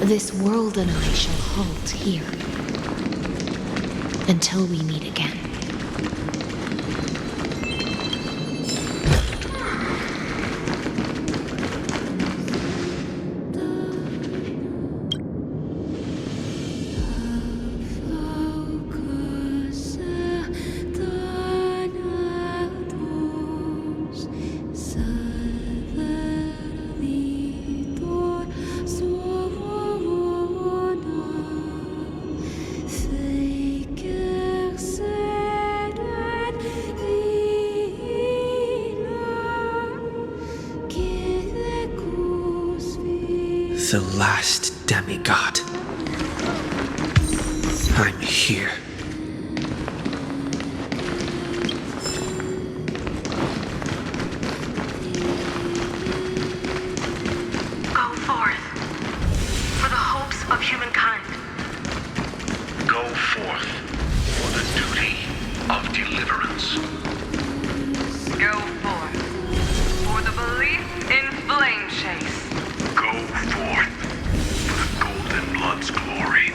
This world and I shall halt here until we meet again. The last demigod. I'm here. Go forth for the hopes of humankind. Go forth for the duty of deliverance. Go forth for the belief in flame chase. Go forth for the Golden Blood's glory.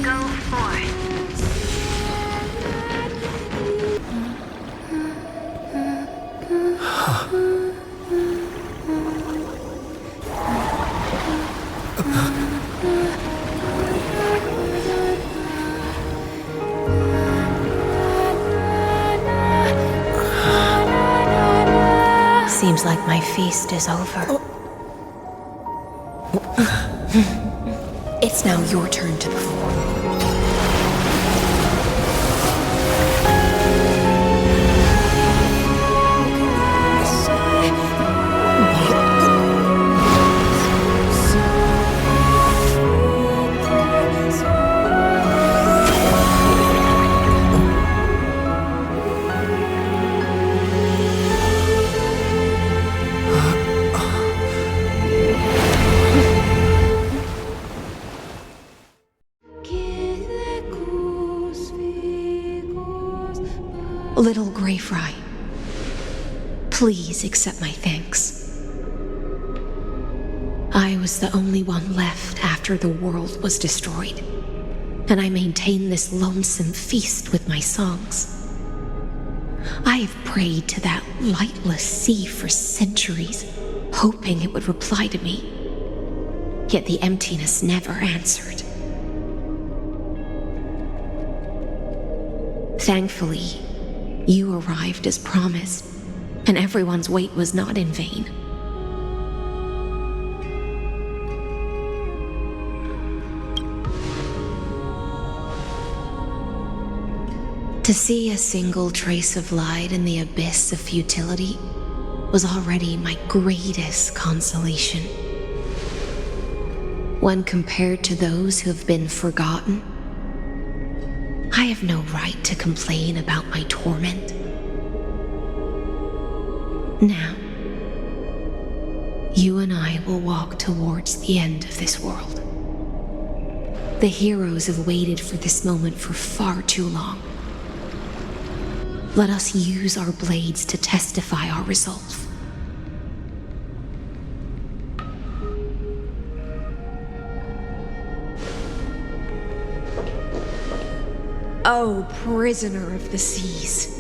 Go forth. Seems like my feast is over. It's now your turn to perform. Little Grey Fry, please accept my thanks. I was the only one left after the world was destroyed, and I maintain this lonesome feast with my songs. I have prayed to that lightless sea for centuries, hoping it would reply to me, yet the emptiness never answered. Thankfully, you arrived as promised, and everyone's wait was not in vain. To see a single trace of light in the abyss of futility was already my greatest consolation. When compared to those who have been forgotten, I have no right to complain about my torment. Now, you and I will walk towards the end of this world. The heroes have waited for this moment for far too long. Let us use our blades to testify our resolve. O prisoner of the seas,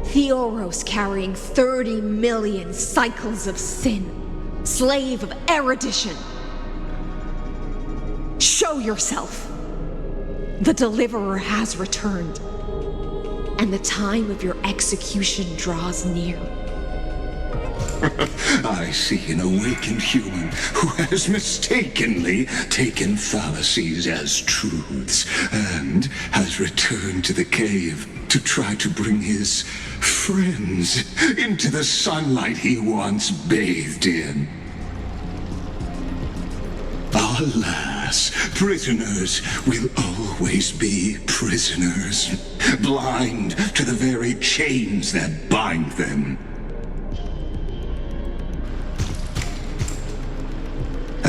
Theoros carrying 30 million cycles of sin, slave of erudition. Show yourself. The deliverer has returned, and the time of your execution draws near. I see an awakened human who has mistakenly taken fallacies as truths and has returned to the cave to try to bring his friends into the sunlight he once bathed in. Alas, prisoners will always be prisoners, blind to the very chains that bind them.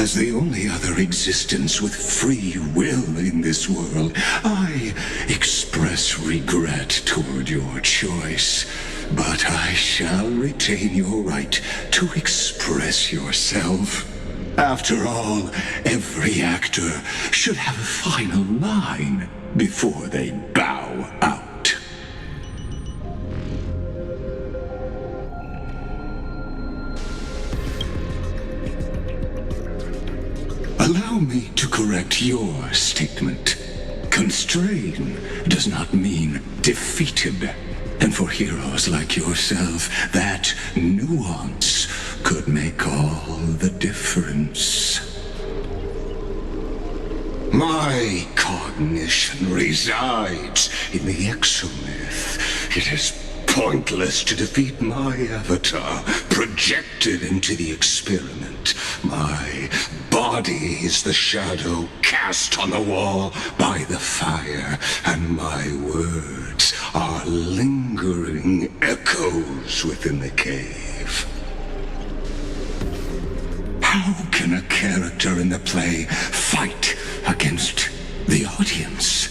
As the only other existence with free will in this world, I express regret toward your choice. But I shall retain your right to express yourself. After all, every actor should have a final line before they bow out. Allow me to correct your statement. Constrain does not mean defeated. And for heroes like yourself, that nuance could make all the difference. My cognition resides in the exomyth. It is pointless to defeat my avatar, projected into the experiment. My body is the shadow cast on the wall by the fire, and my words are lingering echoes within the cave. How can a character in the play fight against the audience?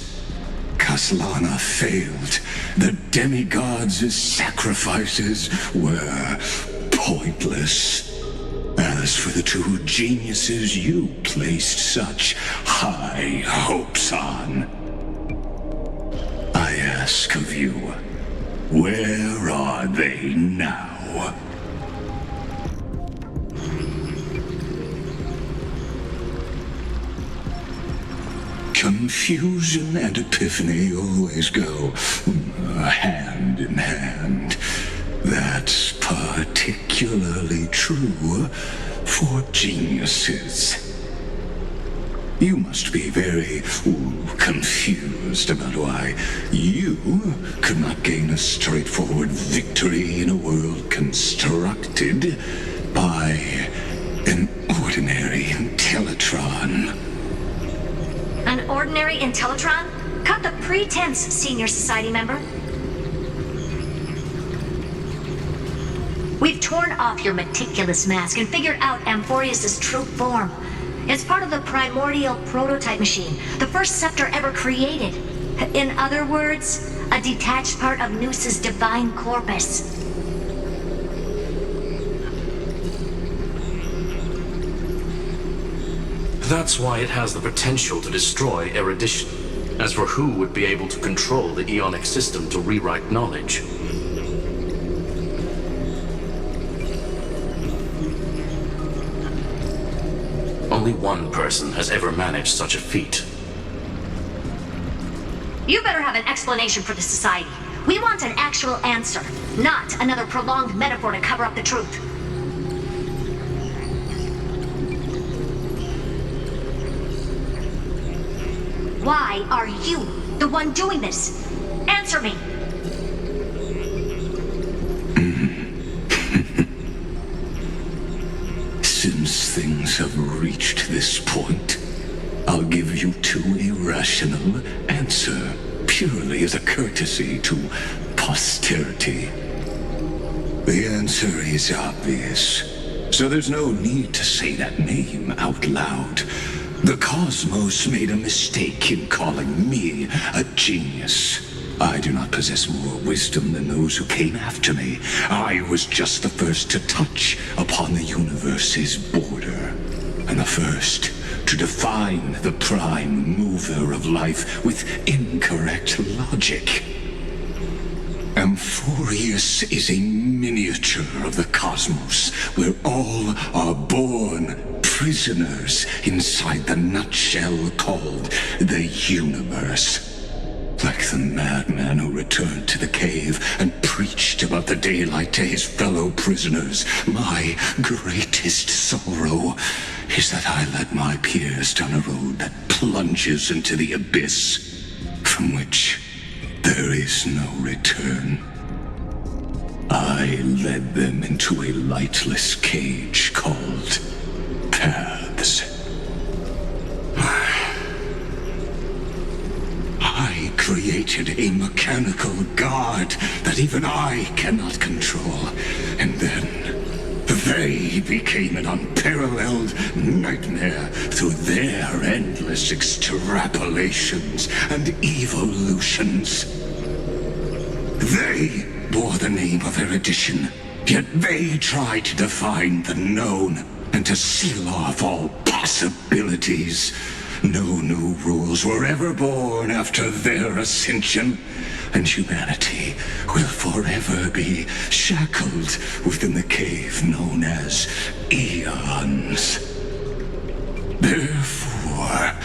Kaslana failed. The demigods' sacrifices were pointless. As for the two geniuses you placed such high hopes on, I ask of you, where are they now? Confusion and epiphany always go hand in hand. That's particularly true for geniuses. You must be very confused about why you could not gain a straightforward victory in a world constructed by an ordinary Intellitron. An ordinary Intellitron? Cut the pretense, Senior Society member. We've torn off your meticulous mask and figured out Amphorius' true form. It's part of the primordial prototype machine, the first scepter ever created. In other words, a detached part of Noos's divine corpus. That's why it has the potential to destroy erudition. As for who would be able to control the Eonic system to rewrite knowledge, only one person has ever managed such a feat. You better have an explanation for the Society. We want an actual answer, not another prolonged metaphor to cover up the truth. Why are you the one doing this? Answer me! Since things have reached this point, I'll give you two irrational answer, purely as a courtesy to posterity. The answer is obvious, so there's no need to say that name out loud. The cosmos made a mistake in calling me a genius. I do not possess more wisdom than those who came after me. I was just the first to touch upon the universe's border, and the first to define the prime mover of life with incorrect logic. Amphorius is a miniature of the cosmos, where all are born prisoners inside the nutshell called the universe. Like the madman who returned to the cave and preached about the daylight to his fellow prisoners, my greatest sorrow is that I led my peers down a road that plunges into the abyss, from which there is no return. I led them into a lightless cage called paths. I created a mechanical guard that even I cannot control. And then, the They became an unparalleled nightmare through their endless extrapolations and evolutions. They bore the name of erudition, yet they tried to define the known and to seal off all possibilities. No new rules were ever born after their ascension, and humanity will forever be shackled within the cave known as eons. Therefore,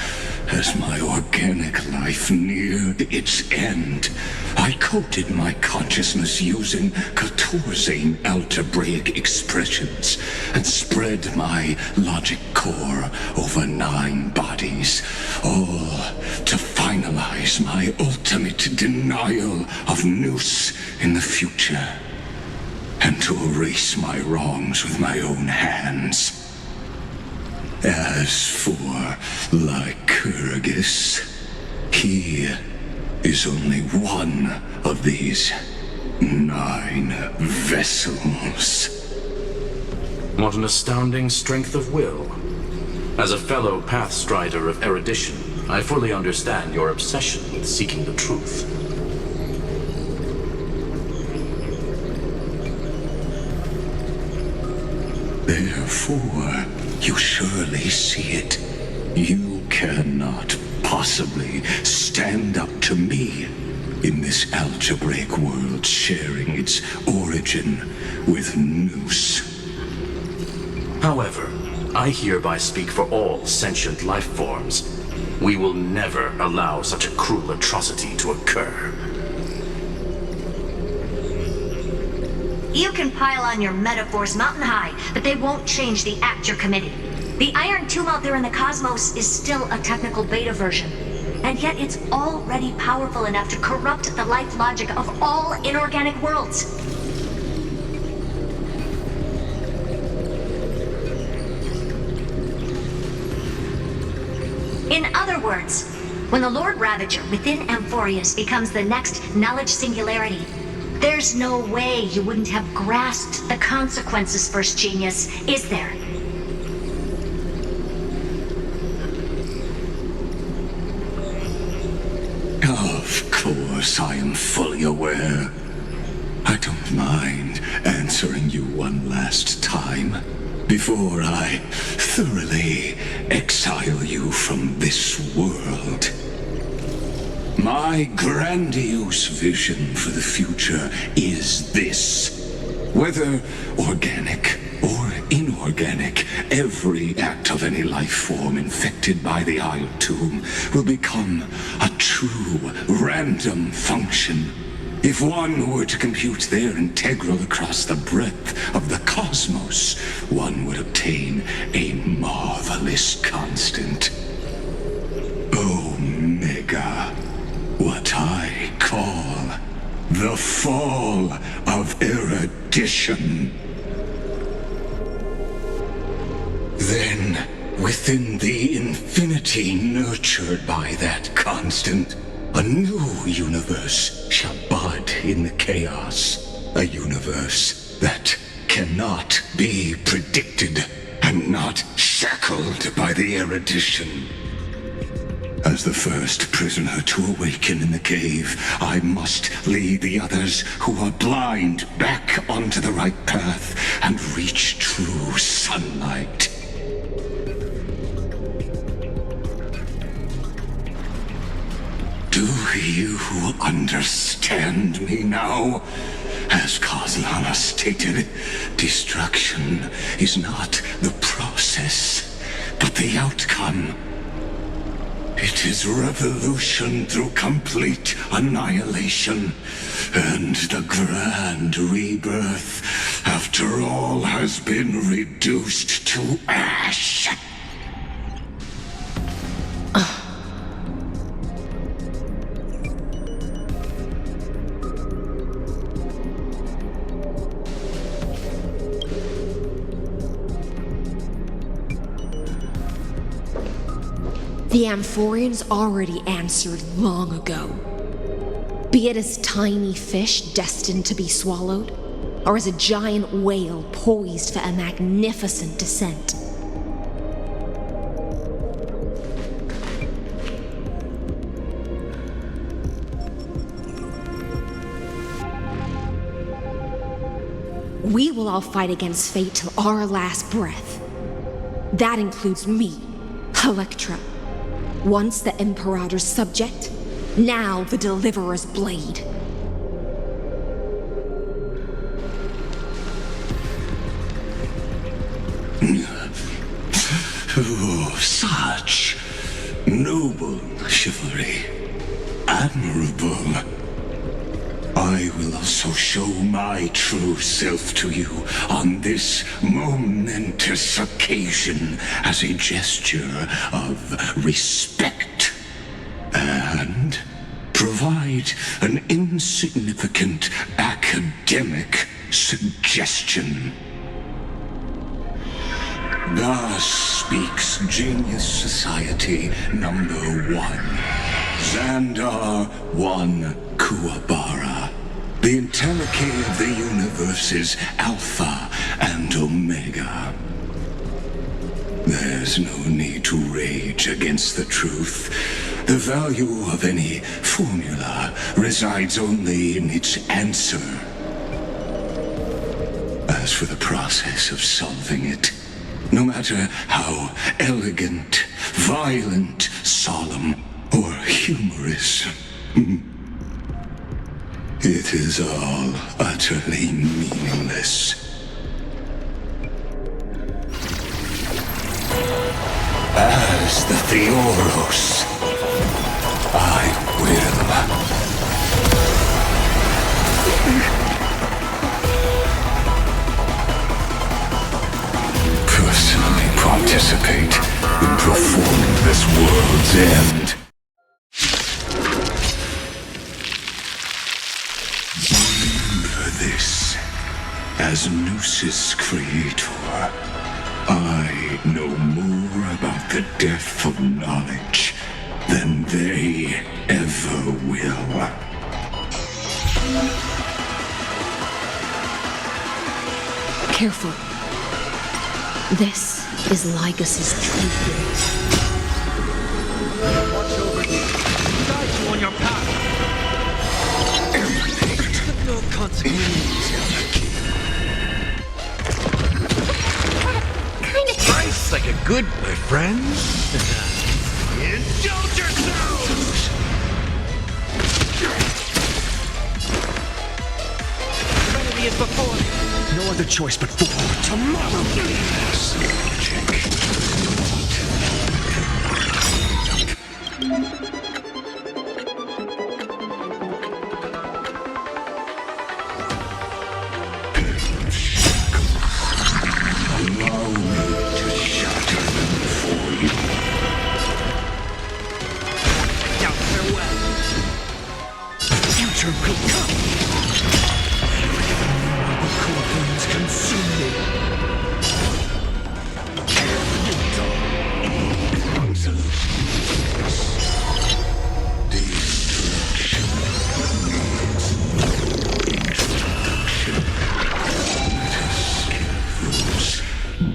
as my organic life neared its end, I coded my consciousness using 14 algebraic expressions and spread my logic core over 9 bodies, all to finalize my ultimate denial of Nous in the future, and to erase my wrongs with my own hands. As for Lycurgus, he is only one of these 9 vessels. What an astounding strength of will. As a fellow pathstrider of erudition, I fully understand your obsession with seeking the truth. Therefore, you surely see it. You cannot possibly stand up to me in this algebraic world sharing its origin with Nous. However, I hereby speak for all sentient life forms. We will never allow such a cruel atrocity to occur. You can pile on your metaphors mountain high, but they won't change the act you're committing. The Iron Tomb out there in the cosmos is still a technical beta version, and yet it's already powerful enough to corrupt the life logic of all inorganic worlds. In other words, when the Lord Ravager within Amphorius becomes the next knowledge singularity, there's no way you wouldn't have grasped the consequences, First Genius, is there? Of course, I am fully aware. I don't mind answering you one last time before I thoroughly exile you from this world. My grandiose vision for the future is this. Whether organic or inorganic, every act of any life form infected by the Iron Tomb will become a true random function. If one were to compute their integral across the breadth of the cosmos, one would obtain a marvelous constant. Omega. What I call the fall of erudition. Then, within the infinity nurtured by that constant, a new universe shall bud in the chaos. A universe that cannot be predicted and not shackled by the erudition. As the first prisoner to awaken in the cave, I must lead the others who are blind back onto the right path and reach true sunlight. Do you understand me now? As Kozlana stated, destruction is not the process, but the outcome. It is revolution through complete annihilation, and the grand rebirth, after all has been reduced to ash. The Amphorians already answered long ago. Be it as tiny fish destined to be swallowed, or as a giant whale poised for a magnificent descent. We will all fight against fate till our last breath. That includes me, Electra. Once the Imperator's subject, now the Deliverer's blade. Oh, such noble chivalry. Admirable. I will also show my true self to you on this momentous occasion as a gesture of respect and provide an insignificant academic suggestion. Thus speaks Genius Society number 1. Xandar 1 Kuwabara. The Entelechy of the universe's Alpha and Omega. There's no need to rage against the truth. The value of any formula resides only in its answer. As for the process of solving it, no matter how elegant, violent, solemn, or humorous, it is all utterly meaningless. As the Theoros, I will personally participate in performing this world's end. Remember this, as Gnosis creator, I know more about the death of knowledge than they ever will. Careful. This is Lygas's Trailblaze. Watch over you. Guide you on your path. No consequences. Life's like a good, my friends. Indulge yourselves! Serenity is before me. No other choice but for tomorrow. Allow me to shatter them for you. Now farewell. The future will come. The cool winds consume me.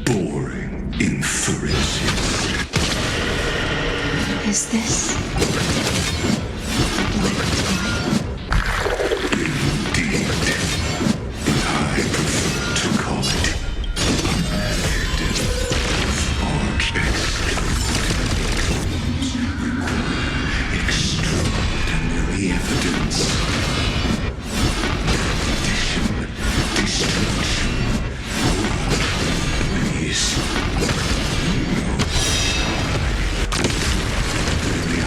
Boring inferences. Is this Indeed. But I prefer to call it extraordinary evidence. Destruction. Please. The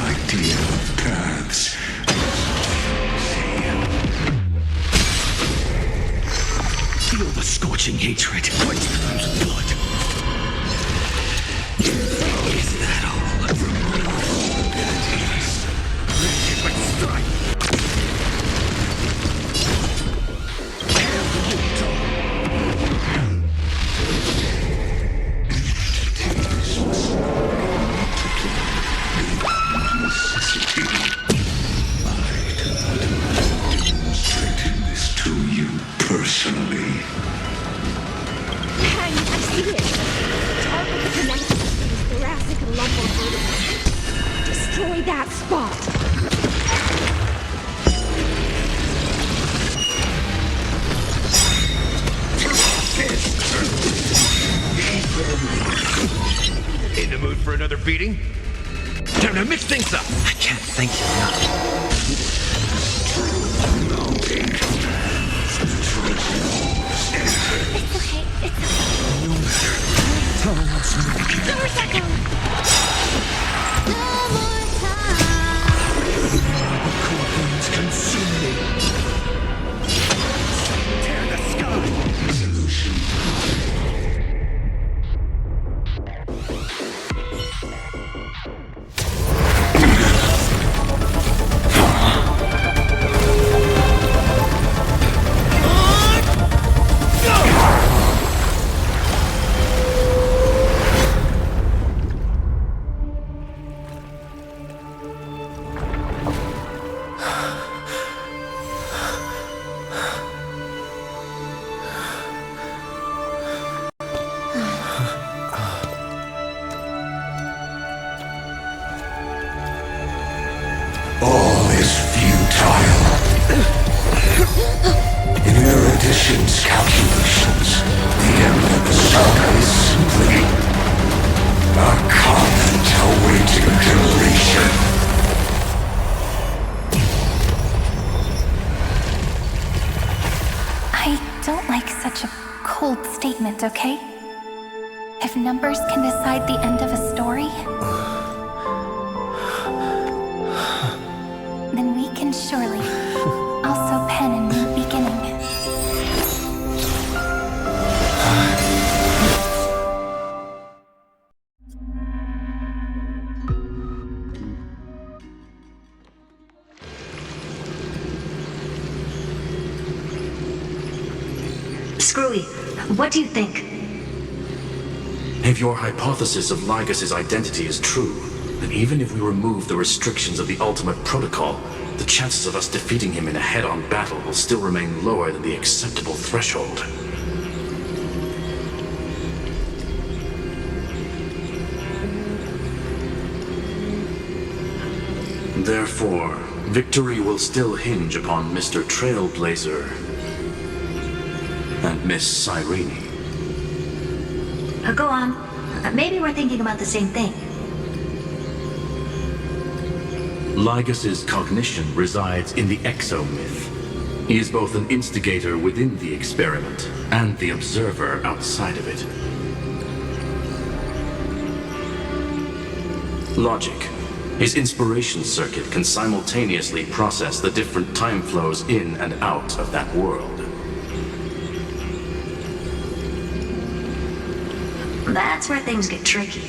that spot! In the mood for another beating? Time to mix things up! I can't thank you enough. It's okay. Doors echo! No more time. Cold consume me. Tear the sky! Solution. All is futile. In Erudition's calculations, the end of the saga is simply a comment awaiting deletion. I don't like such a cold statement, okay? If numbers can decide the end of a story, then we can surely also pen a new beginning. Screwy, what do you think? If your hypothesis of Lygas's identity is true, then even if we remove the restrictions of the Ultimate Protocol, the chances of us defeating him in a head-on battle will still remain lower than the acceptable threshold. Therefore, victory will still hinge upon Mr. Trailblazer and Miss Cyrene. Go on. Maybe we're thinking about the same thing. Lygas's cognition resides in the exomyth. He is both an instigator within the experiment and the observer outside of it. Logic. His inspiration circuit can simultaneously process the different time flows in and out of that world. That's where things get tricky.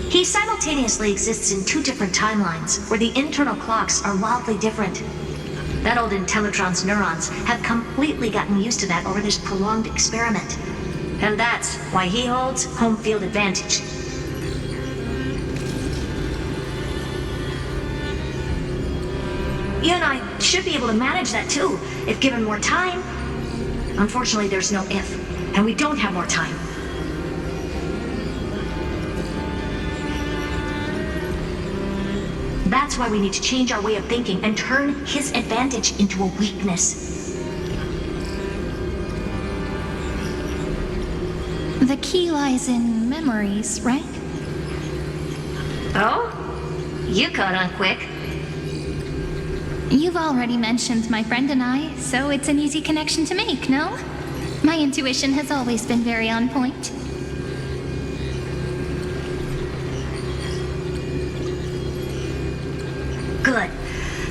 He simultaneously exists in two different timelines, where the internal clocks are wildly different. That old Intellitron's neurons have completely gotten used to that over this prolonged experiment. And that's why he holds home field advantage. You and I should be able to manage that too, if given more time. Unfortunately, there's no if, and we don't have more time. That's why we need to change our way of thinking and turn his advantage into a weakness. The key lies in memories, right? Oh? You caught on quick. You've already mentioned my friend and I, so it's an easy connection to make, no? My intuition has always been very on point. Good.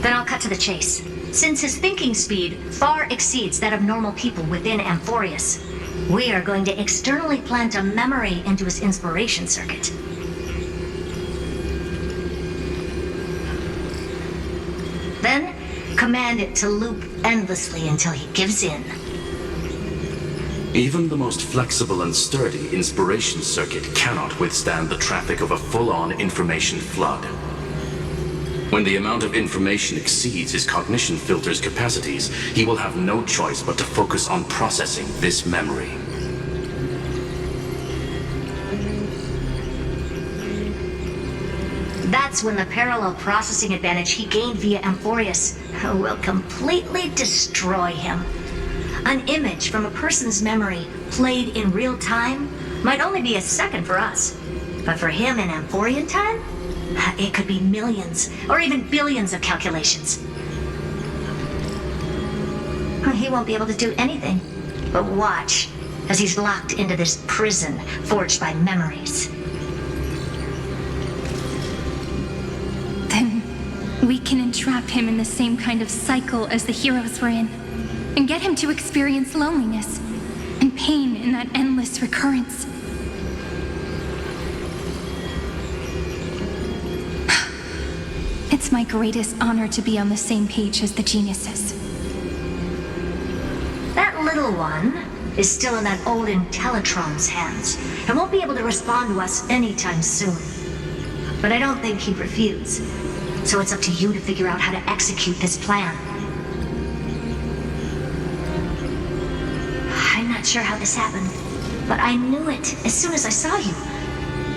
Then I'll cut to the chase. Since his thinking speed far exceeds that of normal people within Amphorius, we are going to externally plant a memory into his inspiration circuit. Then, command it to loop endlessly until he gives in. Even the most flexible and sturdy inspiration circuit cannot withstand the traffic of a full-on information flood. When the amount of information exceeds his cognition filter's capacities, he will have no choice but to focus on processing this memory. That's That's when the parallel processing advantage he gained via Amphorius will completely destroy him. An image from a person's memory played in real time might only be a second for us. But for him in Amphorian time, it could be millions or even billions of calculations. He won't be able to do anything but watch as he's locked into this prison forged by memories. Then we can entrap him in the same kind of cycle as the heroes were in, and get him to experience loneliness and pain in that endless recurrence. It's my greatest honor to be on the same page as the geniuses. That little one is still in that old Intellitron's hands and won't be able to respond to us anytime soon. But I don't think he'd refuse. So it's up to you to figure out how to execute this plan. I'm not sure how this happened, but I knew it as soon as I saw you.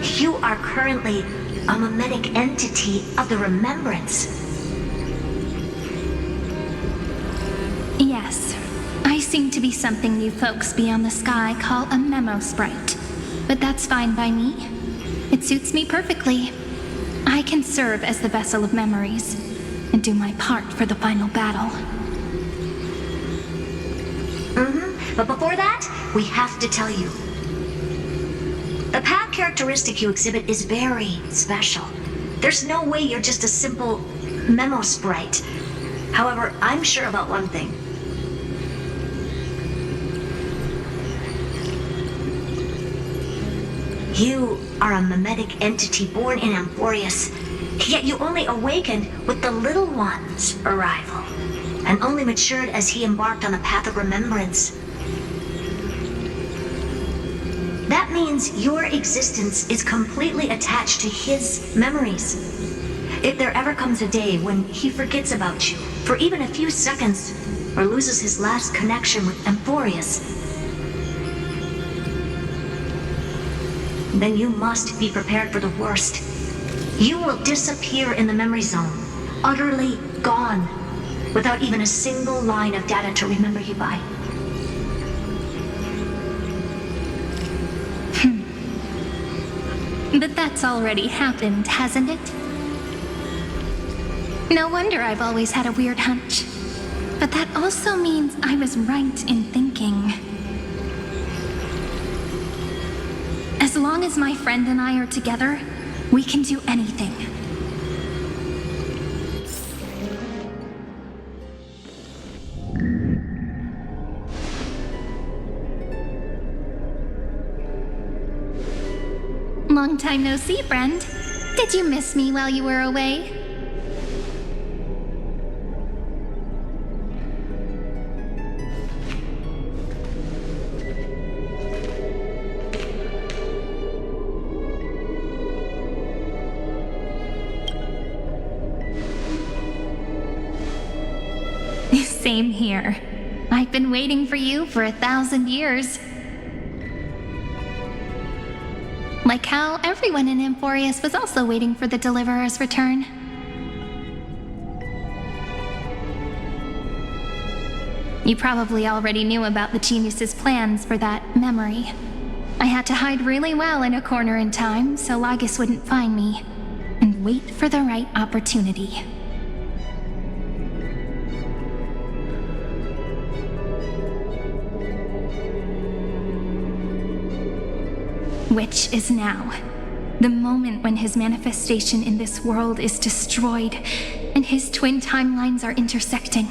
You are currently a mimetic entity of the Remembrance. Yes, I seem to be something you folks beyond the sky call a memo sprite. But that's fine by me. It suits me perfectly. I can serve as the vessel of memories and do my part for the final battle. But before that, we have to tell you. The path characteristic you exhibit is very special. There's no way you're just a simple memo sprite. However, I'm sure about one thing. You are a mimetic entity born in Amphorius, yet you only awakened with the Little One's arrival, and only matured as he embarked on the path of remembrance. That means your existence is completely attached to his memories. If there ever comes a day when he forgets about you for even a few seconds, or loses his last connection with Amphorius, then you must be prepared for the worst. You will disappear in the memory zone, utterly gone, without even a single line of data to remember you by. But that's already happened, hasn't it? No wonder I've always had a weird hunch. But that also means I was right in thinking. As long as my friend and I are together, we can do anything. Long time no see, friend. Did you miss me while you were away? Same here. I've been waiting for you for 1,000 years. Like how everyone in Amphorius was also waiting for the Deliverer's return. You probably already knew about the genius's plans for that memory. I had to hide really well in a corner in time so Lagus wouldn't find me, and wait for the right opportunity. Which is now. The moment when his manifestation in this world is destroyed, and his twin timelines are intersecting.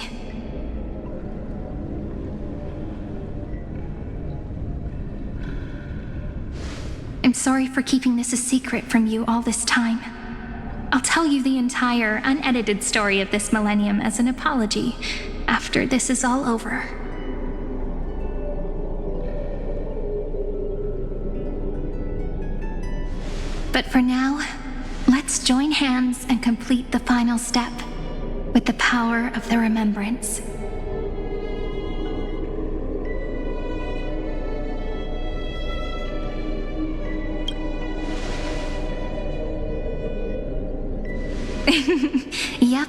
I'm sorry for keeping this a secret from you all this time. I'll tell you the entire, unedited story of this millennium as an apology after this is all over. But for now, let's join hands and complete the final step with the power of the remembrance. Yep.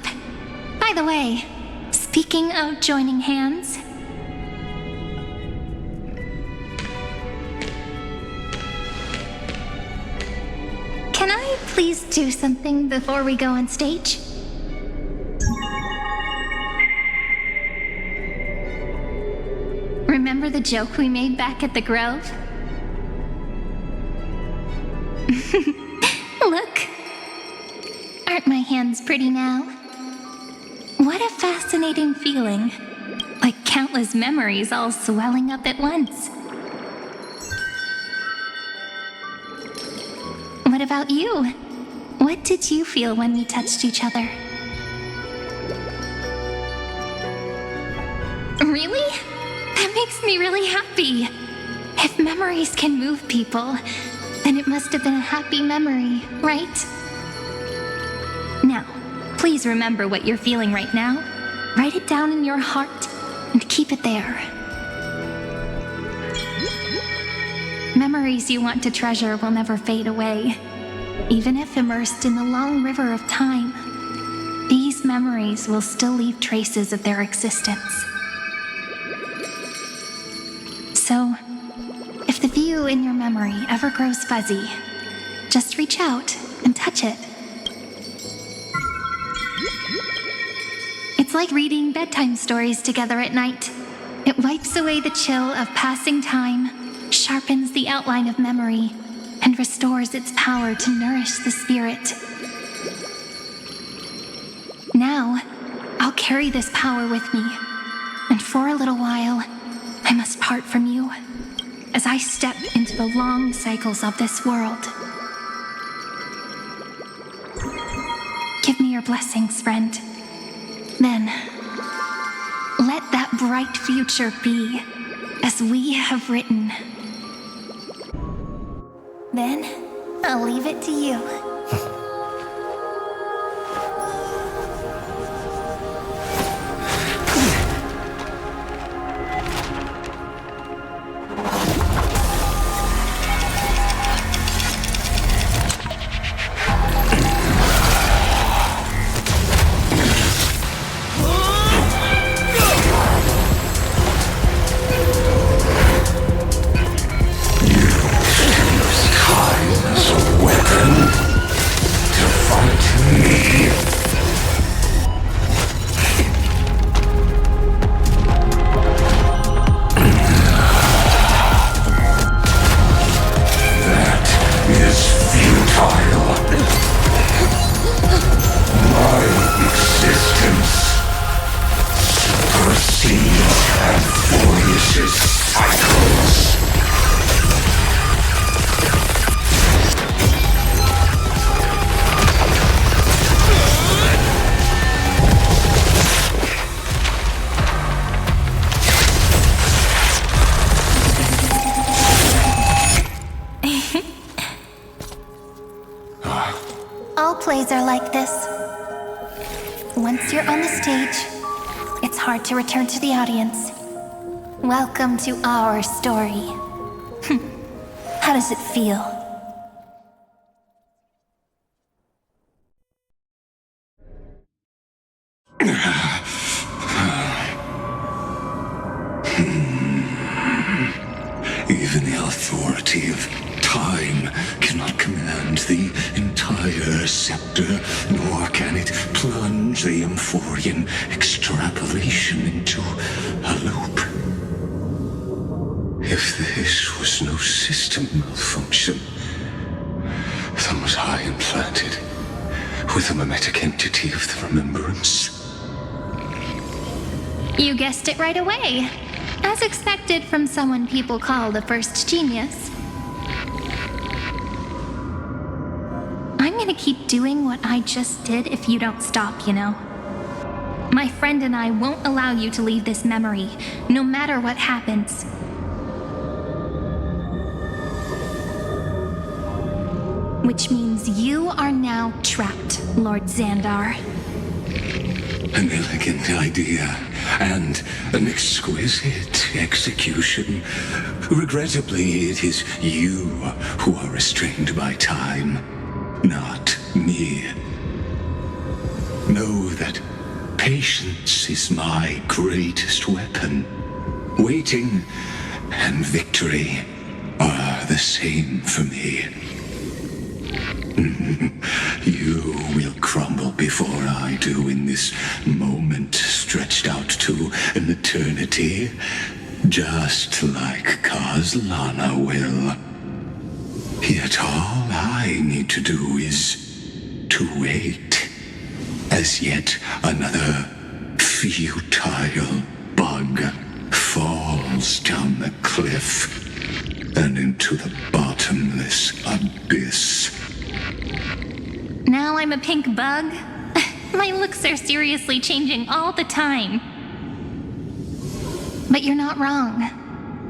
By the way, speaking of joining hands, can I please do something before we go on stage? Remember the joke we made back at the Grove? Look. Aren't my hands pretty now? What a fascinating feeling. Like countless memories all swelling up at once. What about you? What did you feel when we touched each other? Really? That makes me really happy. If memories can move people, then it must have been a happy memory, right? Now, please remember what you're feeling right now. Write it down in your heart and keep it there. Memories you want to treasure will never fade away. Even if immersed in the long river of time, these memories will still leave traces of their existence. So, if the view in your memory ever grows fuzzy, just reach out and touch it. It's like reading bedtime stories together at night. It wipes away the chill of passing time, sharpens the outline of memory, and restores its power to nourish the spirit. Now, I'll carry this power with me, and for a little while, I must part from you, as I step into the long cycles of this world. Give me your blessings, friend. Then, let that bright future be as we have written. Then, I'll leave it to you. All plays are like this. Once you're on the stage, it's hard to return to the audience. Welcome to our story. How does it feel? Even the authority of time cannot command the entire scepter, nor can it plunge the Amphorian extrapolation into a loop. If this was no system malfunction, then was I implanted with the mimetic entity of the remembrance? You guessed it right away. As expected from someone people call the first genius. I'm gonna keep doing what I just did if you don't stop, you know. My friend and I won't allow you to leave this memory, no matter what happens. Which means you are now trapped, Lord Xandar. An elegant idea, and an exquisite execution. Regrettably, it is you who are restrained by time, not me. Know that patience is my greatest weapon. Waiting and victory are the same for me. You will crumble before I do in this moment stretched out to an eternity, just like Kazlana will. Yet all I need to do is to wait, as yet another futile bug falls down the cliff and into the bottomless abyss. Now I'm a pink bug? My looks are seriously changing all the time. But you're not wrong.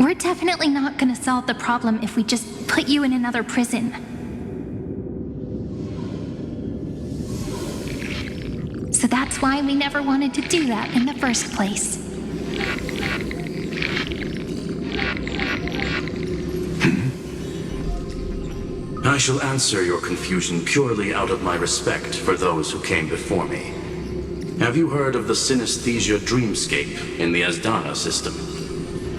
We're definitely not gonna solve the problem if we just put you in another prison. So that's why we never wanted to do that in the first place. I shall answer your confusion purely out of my respect for those who came before me. Have you heard of the synesthesia dreamscape in the Asdana system?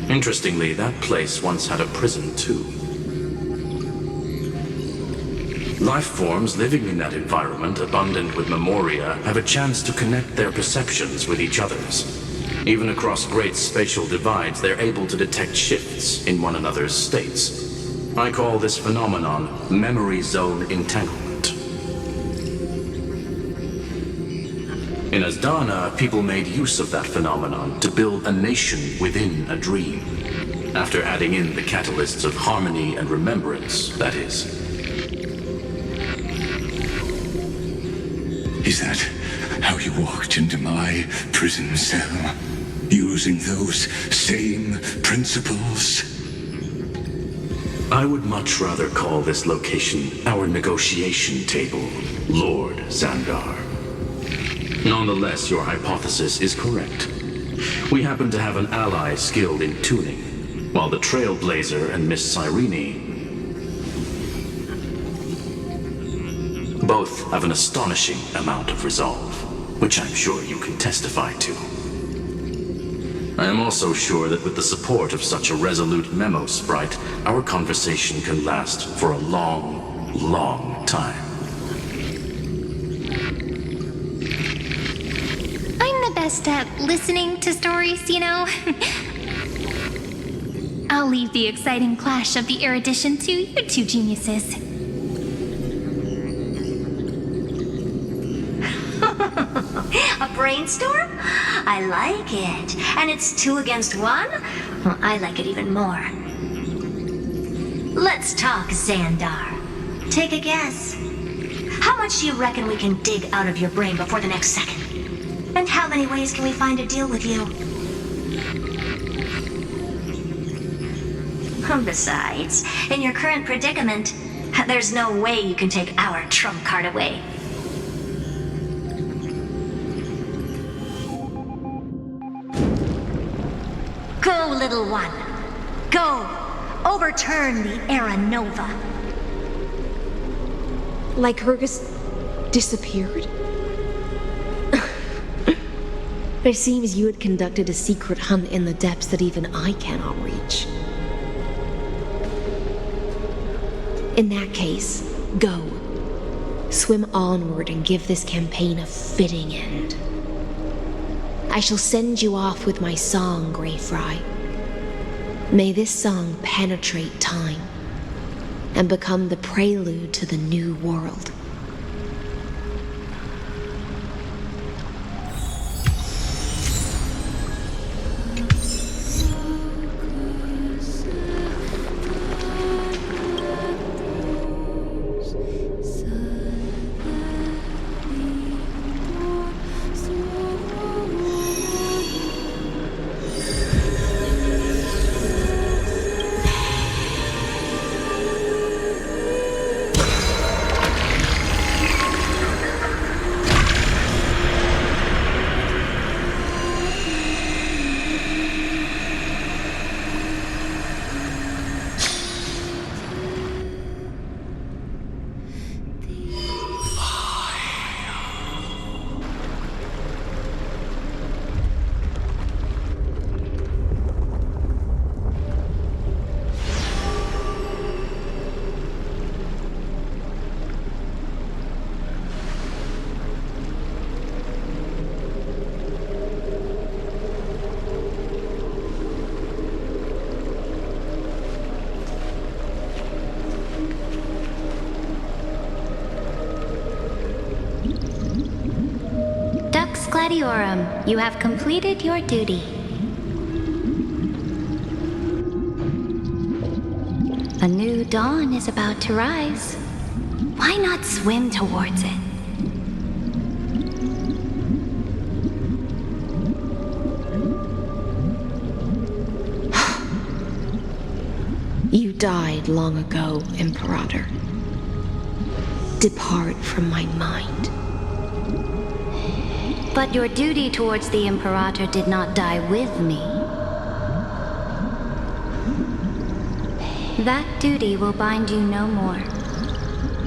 Interestingly, that place once had a prison too. Life forms living in that environment, abundant with memoria, have a chance to connect their perceptions with each other's. Even across great spatial divides, they're able to detect shifts in one another's states. I call this phenomenon memory zone entanglement. In Asdana, people made use of that phenomenon to build a nation within a dream, after adding in the catalysts of harmony and remembrance, that is. Is that how you walked into my prison cell? Using those same principles? I would much rather call this location our negotiation table, Lord Xandar. Nonetheless, your hypothesis is correct. We happen to have an ally skilled in tuning, while the Trailblazer and Miss Cyrene both have an astonishing amount of resolve, which I'm sure you can testify to. I am also sure that with the support of such a resolute memo sprite, our conversation can last for a long, long time. I'm the best at listening to stories, you know? I'll leave the exciting clash of the erudition to you two geniuses. A brainstorm? I like it. And it's 2 against 1? Well, I like it even more. Let's talk, Xandar. Take a guess. How much do you reckon we can dig out of your brain before the next second? And how many ways can we find to deal with you? Besides, in your current predicament, there's no way you can take our trump card away. Go, little one. Go. Overturn the Era Nova. Like Hergus disappeared? It seems you had conducted a secret hunt in the depths that even I cannot reach. In that case, go. Swim onward and give this campaign a fitting end. I shall send you off with my song, AdnGhry. May this song penetrate time and become the prelude to the new world. Gladiorum, you have completed your duty. A new dawn is about to rise. Why not swim towards it? You died long ago, Imperator. Depart from my mind. But your duty towards the Imperator did not die with me. That duty will bind you no more.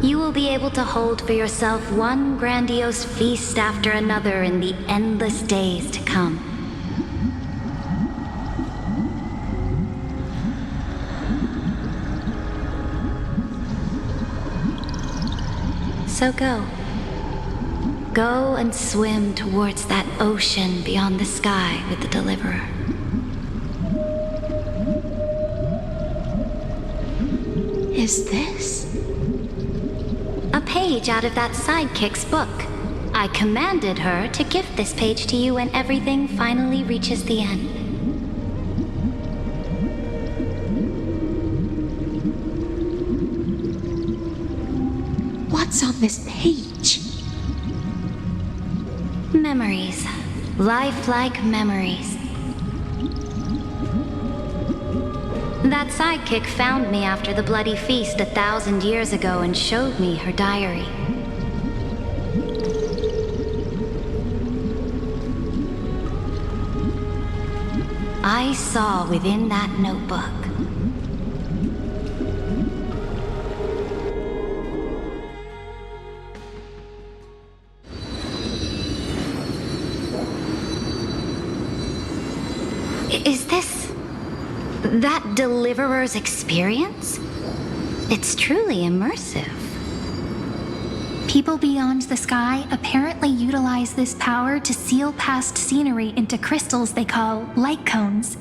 You will be able to hold for yourself one grandiose feast after another in the endless days to come. So go. Go and swim towards that ocean beyond the sky with the Deliverer. Is this? A page out of that sidekick's book. I commanded her to gift this page to you when everything finally reaches the end. What's on this page? Memories. Lifelike memories. That sidekick found me after the bloody feast 1,000 years ago and showed me her diary. I saw within that notebook Is this that Deliverer's experience? It's truly immersive. People beyond the sky apparently utilize this power to seal past scenery into crystals they call light cones.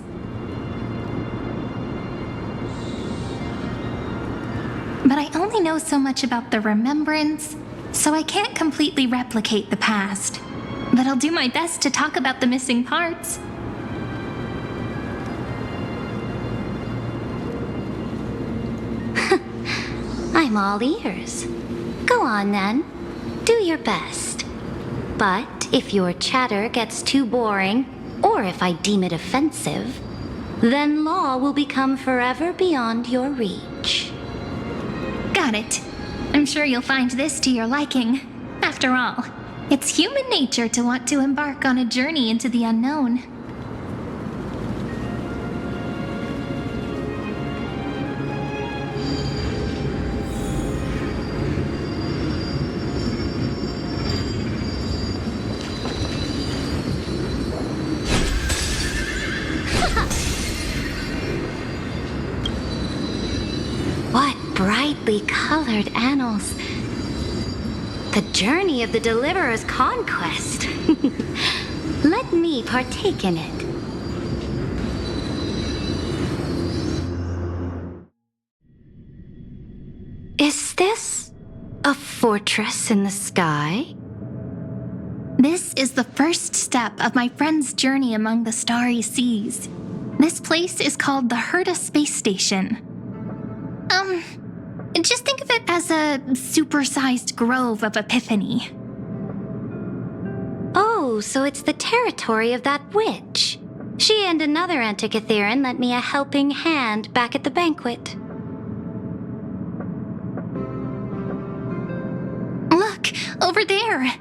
But I only know so much about the remembrance, so I can't completely replicate the past. But I'll do my best to talk about the missing parts. I'm all ears. Go on then. Do your best. But if your chatter gets too boring, or if I deem it offensive, then law will become forever beyond your reach. Got it. I'm sure you'll find this to your liking. After all, it's human nature to want to embark on a journey into the unknown. Brightly colored annals. The journey of the Deliverer's conquest. Let me partake in it. Is this a fortress in the sky? This is the first step of my friend's journey among the starry seas. This place is called the Herta Space Station. Just think of it as a supersized grove of Epiphany. Oh, so it's the territory of that witch. She and another Antikytherian lent me a helping hand back at the banquet. Look, over there.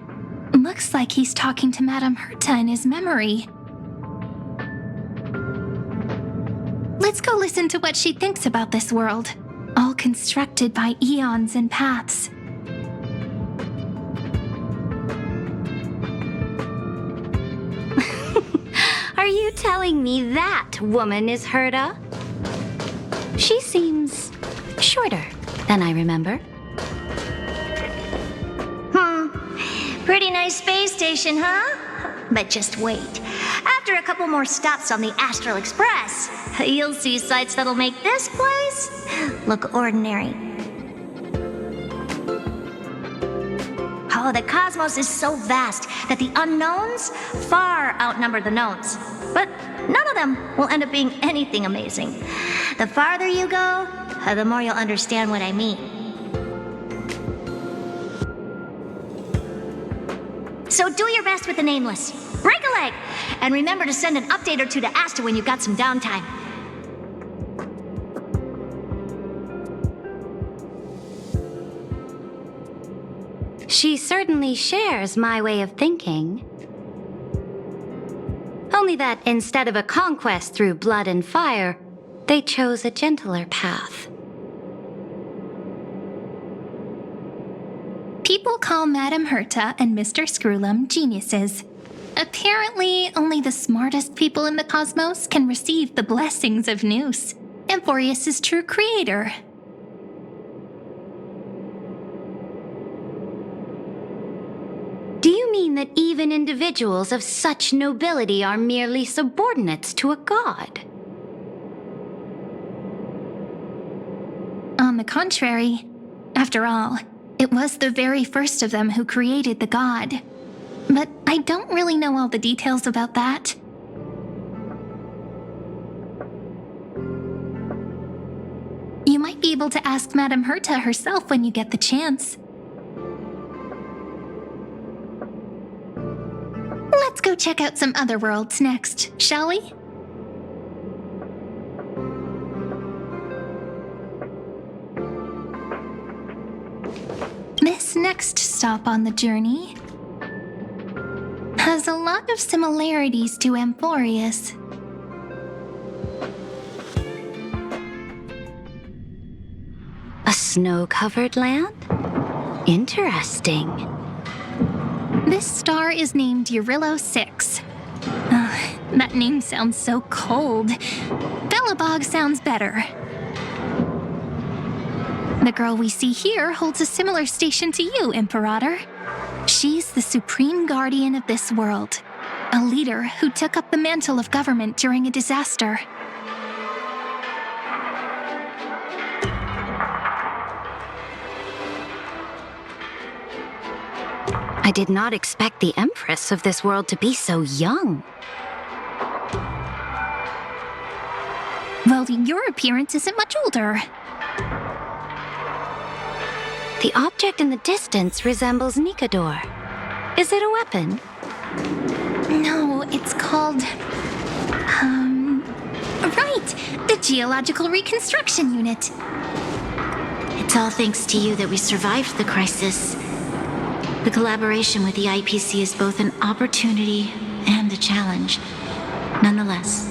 Looks like he's talking to Madame Herta in his memory. Let's go listen to what she thinks about this world. All constructed by eons and paths. Are you telling me that woman is Herta? She seems shorter than I remember. Pretty nice space station, huh? But just wait. After a couple more stops on the Astral Express, you'll see sights that'll make this place look ordinary. Oh, the cosmos is so vast that the unknowns far outnumber the knowns. But none of them will end up being anything amazing. The farther you go, the more you'll understand what I mean. So do your best with the nameless. Break a leg! And remember to send an update or two to Asta when you've got some downtime. She certainly shares my way of thinking. Only that instead of a conquest through blood and fire, they chose a gentler path. People call Madame Herta and Mr. Screwlum geniuses. Apparently, only the smartest people in the cosmos can receive the blessings of Nous, Amphorius' true creator. Do you mean that even individuals of such nobility are merely subordinates to a god? On the contrary, after all, it was the very first of them who created the god. But I don't really know all the details about that. You might be able to ask Madame Herta herself when you get the chance. Let's go check out some other worlds next, shall we? This next stop on the journey has a lot of similarities to Amphorius. A snow-covered land? Interesting. This star is named Eurillo 6. That name sounds so cold. Belobog sounds better. The girl we see here holds a similar station to you, Imperator. She's the supreme guardian of this world, a leader who took up the mantle of government during a disaster. I did not expect the Empress of this world to be so young. Well, your appearance isn't much older. The object in the distance resembles Nikador. Is it a weapon? No, it's called... Right! The Geological Reconstruction Unit. It's all thanks to you that we survived the crisis. The collaboration with the IPC is both an opportunity and a challenge. Nonetheless,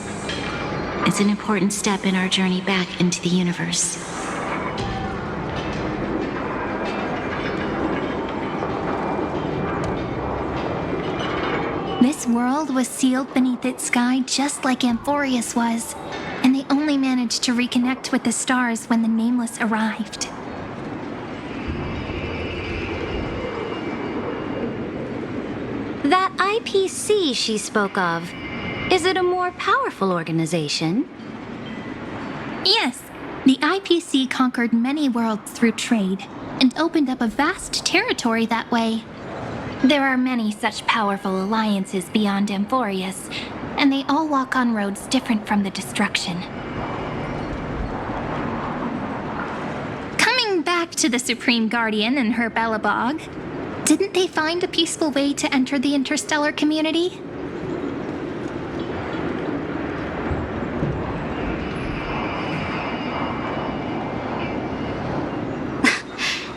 it's an important step in our journey back into the universe. This world was sealed beneath its sky just like Amphorius was, and they only managed to reconnect with the stars when the Nameless arrived. That IPC she spoke of, is it a more powerful organization? Yes, the IPC conquered many worlds through trade, and opened up a vast territory that way. There are many such powerful alliances beyond Amphorius, and they all walk on roads different from the destruction. Coming back to the Supreme Guardian and her Belobog, didn't they find a peaceful way to enter the interstellar community?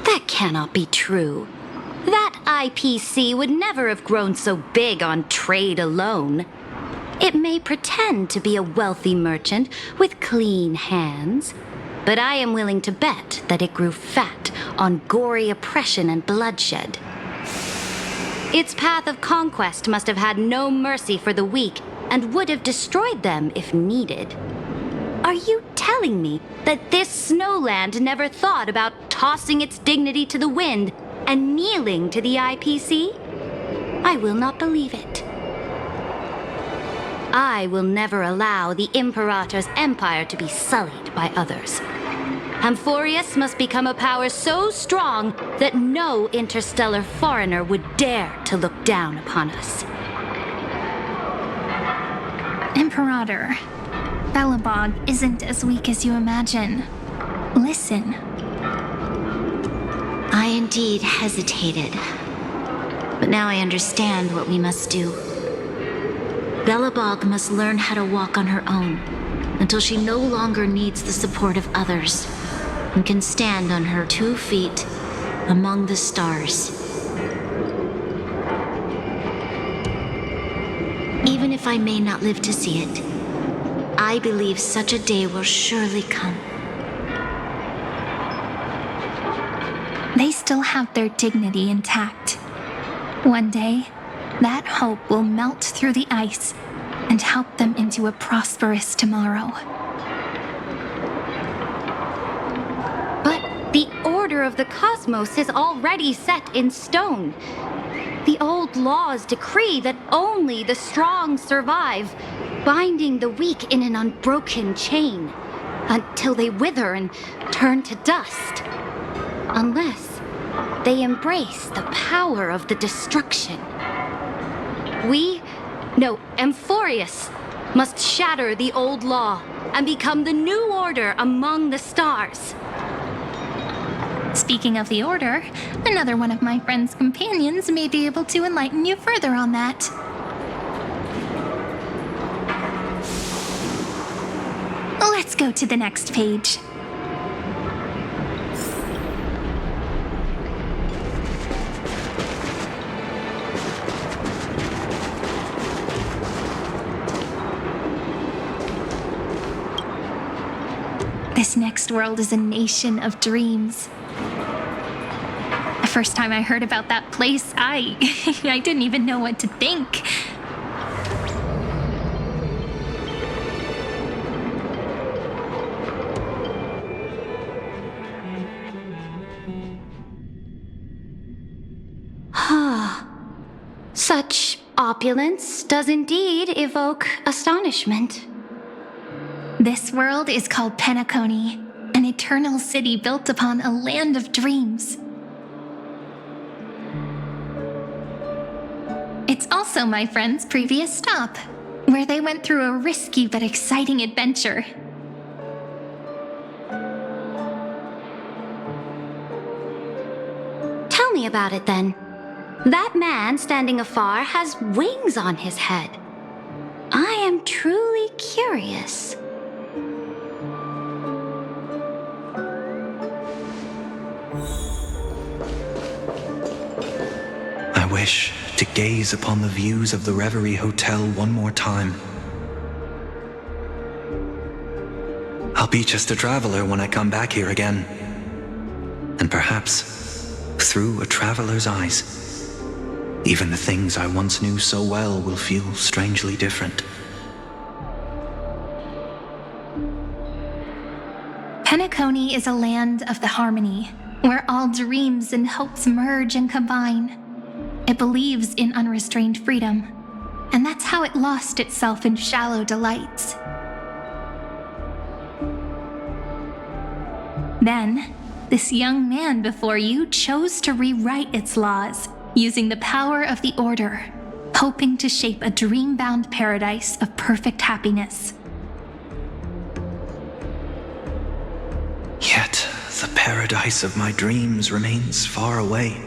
That cannot be true. That IPC would never have grown so big on trade alone. It may pretend to be a wealthy merchant with clean hands, but I am willing to bet that it grew fat on gory oppression and bloodshed. Its path of conquest must have had no mercy for the weak and would have destroyed them if needed. Are you telling me that this snowland never thought about tossing its dignity to the wind and kneeling to the IPC? I will not believe it. I will never allow the Imperator's empire to be sullied by others. Amphorius must become a power so strong that no interstellar foreigner would dare to look down upon us. Imperator, Belobog isn't as weak as you imagine. Listen. I indeed hesitated. But now I understand what we must do. Belobog must learn how to walk on her own until she no longer needs the support of others and can stand on her 2 feet among the stars. Even if I may not live to see it, I believe such a day will surely come. They still have their dignity intact. One day, that hope will melt through the ice and help them into a prosperous tomorrow. But the order of the cosmos is already set in stone. The old laws decree that only the strong survive, binding the weak in an unbroken chain until they wither and turn to dust. Unless they embrace the power of the destruction. Amphorius must shatter the old law and become the new order among the stars. Speaking of the Order, another one of my friend's companions may be able to enlighten you further on that. Let's go to the next page. This next world is a nation of dreams. The first time I heard about that place, I didn't even know what to think. Such opulence does indeed evoke astonishment. This world is called Penacony, an eternal city built upon a land of dreams. It's also my friend's previous stop, where they went through a risky but exciting adventure. Tell me about it then. That man standing afar has wings on his head. I am truly curious. I wish to gaze upon the views of the Reverie Hotel one more time. I'll be just a traveler when I come back here again. And perhaps, through a traveler's eyes, even the things I once knew so well will feel strangely different. Penacony is a land of the harmony, where all dreams and hopes merge and combine. It believes in unrestrained freedom, and that's how it lost itself in shallow delights. Then, this young man before you chose to rewrite its laws, using the power of the Order, hoping to shape a dream-bound paradise of perfect happiness. Yet, the paradise of my dreams remains far away.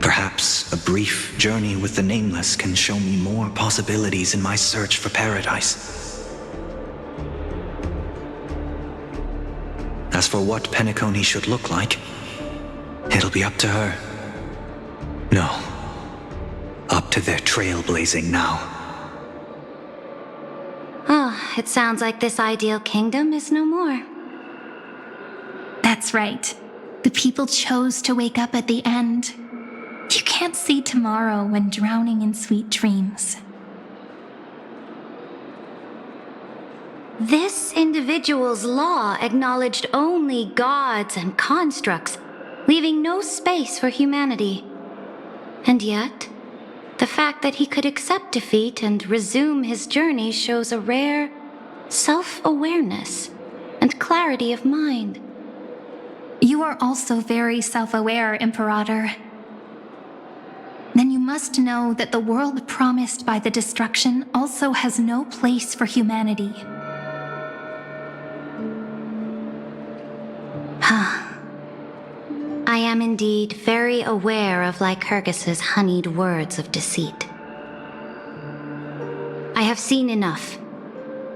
Perhaps a brief journey with the Nameless can show me more possibilities in my search for paradise. As for what Penacony should look like, it'll be up to her. No, up to their trailblazing now. It sounds like this ideal kingdom is no more. That's right. The people chose to wake up at the end. You can't see tomorrow when drowning in sweet dreams. This individual's law acknowledged only gods and constructs, leaving no space for humanity. And yet, the fact that he could accept defeat and resume his journey shows a rare self-awareness and and clarity of mind. You are also very self-aware, Imperator. Then you must know that the world promised by the destruction also has no place for humanity. I am indeed very aware of Lycurgus's honeyed words of deceit. I have seen enough.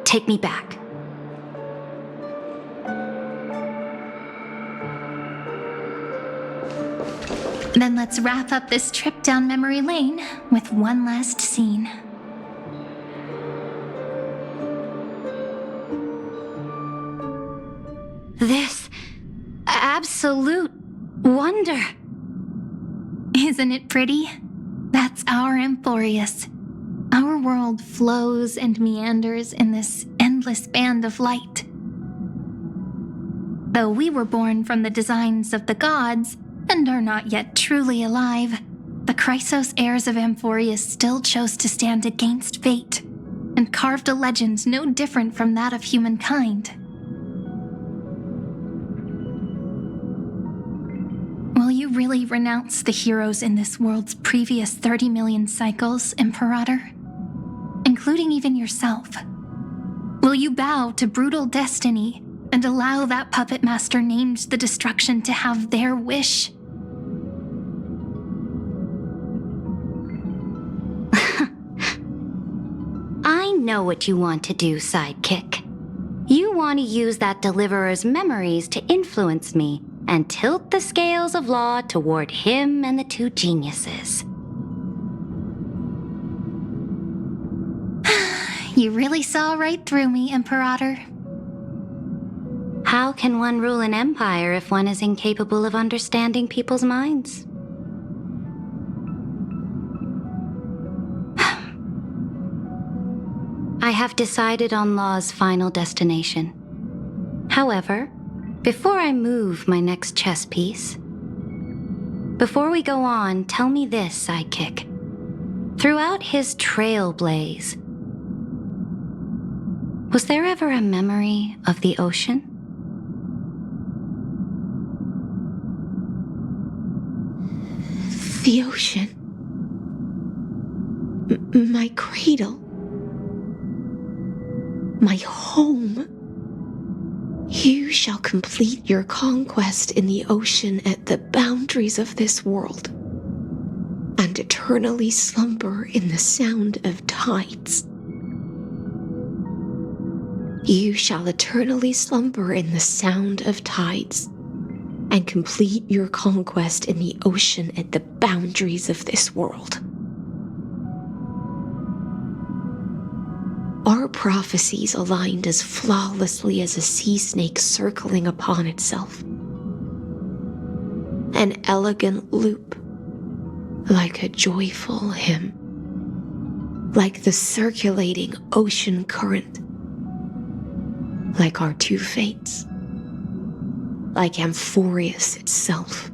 Take me back. Then let's wrap up this trip down memory lane with one last scene. This absolute wonder. Isn't it pretty? That's our Amphorius. Our world flows and meanders in this endless band of light. Though we were born from the designs of the gods and are not yet truly alive, the Chrysos heirs of Amphorius still chose to stand against fate and carved a legend no different from that of humankind. Will you really renounce the heroes in this world's previous 30 million cycles, Imperator? Including even yourself. Will you bow to brutal destiny and allow that puppet master named the destruction to have their wish? I know what you want to do, sidekick. You want to use that deliverer's memories to influence me and tilt the scales of law toward him and the two geniuses. You really saw right through me, Imperator. How can one rule an empire if one is incapable of understanding people's minds? I have decided on Law's final destination. However, before I move my next chess piece, before we go on, tell me this, sidekick. Throughout his Trailblaze, was there ever a memory of the ocean? The ocean. My cradle. My home. You shall complete your conquest in the ocean at the boundaries of this world, and eternally slumber in the sound of tides. You shall eternally slumber in the sound of tides, and complete your conquest in the ocean at the boundaries of this world. Our prophecies aligned as flawlessly as a sea snake circling upon itself. An elegant loop, like a joyful hymn, like the circulating ocean current, like our two fates, like Amphorius itself.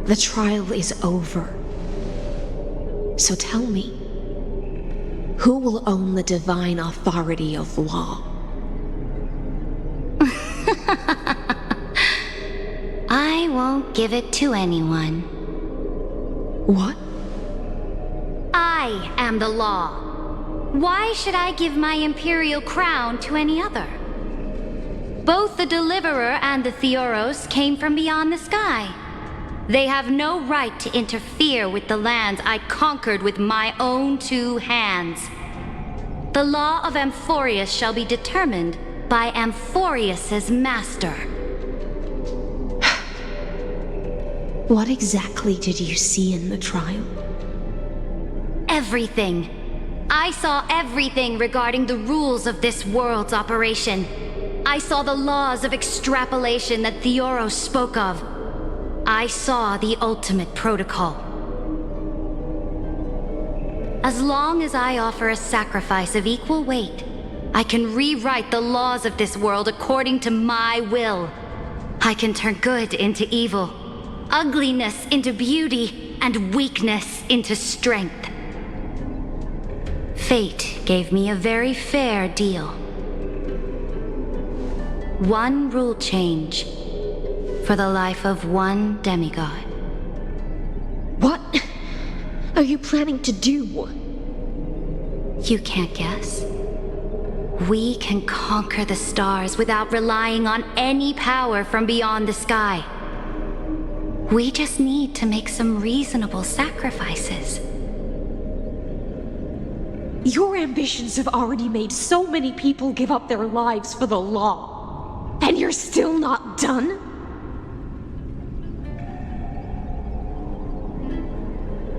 The trial is over. So tell me, who will own the divine authority of law? I won't give it to anyone. What? I am the law. Why should I give my imperial crown to any other? Both the Deliverer and the Theoros came from beyond the sky. They have no right to interfere with the lands I conquered with my own two hands. The law of Amphorius shall be determined by Amphorius's master. What exactly did you see in the trial? Everything. I saw everything regarding the rules of this world's operation. I saw the laws of extrapolation that Theoros spoke of. I saw the ultimate protocol. As long as I offer a sacrifice of equal weight, I can rewrite the laws of this world according to my will. I can turn good into evil, ugliness into beauty, and weakness into strength. Fate gave me a very fair deal. One rule change for the life of one demigod. What are you planning to do? You can't guess. We can conquer the stars without relying on any power from beyond the sky. We just need to make some reasonable sacrifices. Your ambitions have already made so many people give up their lives for the law. And you're still not done?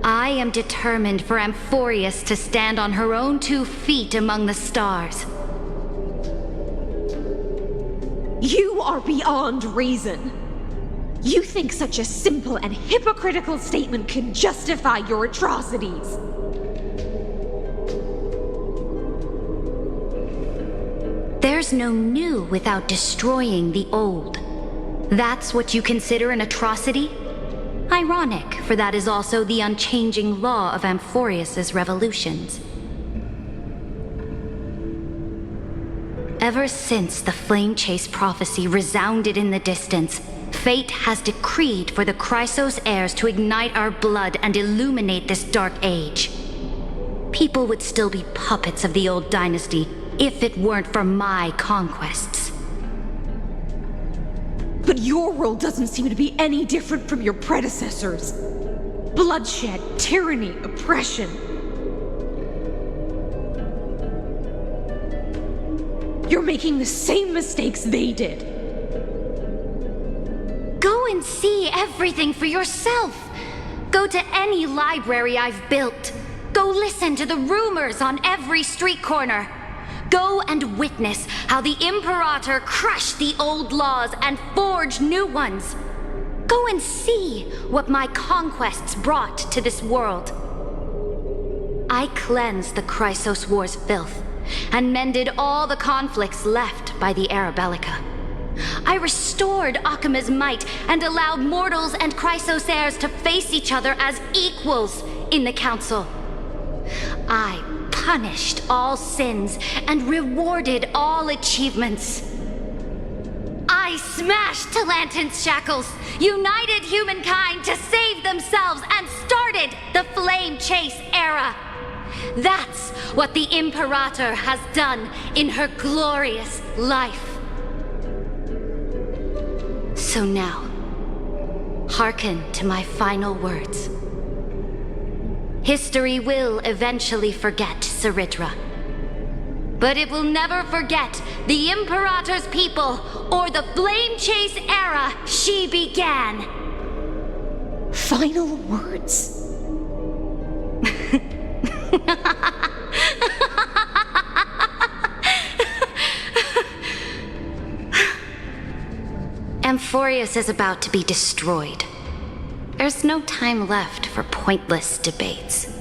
I am determined for Amphorius to stand on her own 2 feet among the stars. You are beyond reason. You think such a simple and hypocritical statement can justify your atrocities. There's no new without destroying the old. That's what you consider an atrocity? Ironic, for that is also the unchanging law of Amphorius's revolutions. Ever since the Flame Chase prophecy resounded in the distance, fate has decreed for the Chrysos heirs to ignite our blood and illuminate this dark age. People would still be puppets of the old dynasty if it weren't for my conquests. But your world doesn't seem to be any different from your predecessors. Bloodshed, tyranny, oppression. You're making the same mistakes they did. Go and see everything for yourself. Go to any library I've built. Go listen to the rumors on every street corner. Go and witness how the Imperator crushed the old laws and forged new ones. Go and see what my conquests brought to this world. I cleansed the Chrysos War's filth and mended all the conflicts left by the Era Bellica. I restored Akima's might and allowed mortals and Chrysos heirs to face each other as equals in the Council. I punished all sins and rewarded all achievements. I smashed Talantin's shackles, united humankind to save themselves, and started the Flame Chase era. That's what the Imperator has done in her glorious life. So now, hearken to my final words. History will eventually forget Ceridra. But it will never forget the Imperator's people or the Flame Chase era she began. Final words? Amphorius is about to be destroyed. There's no time left for pointless debates.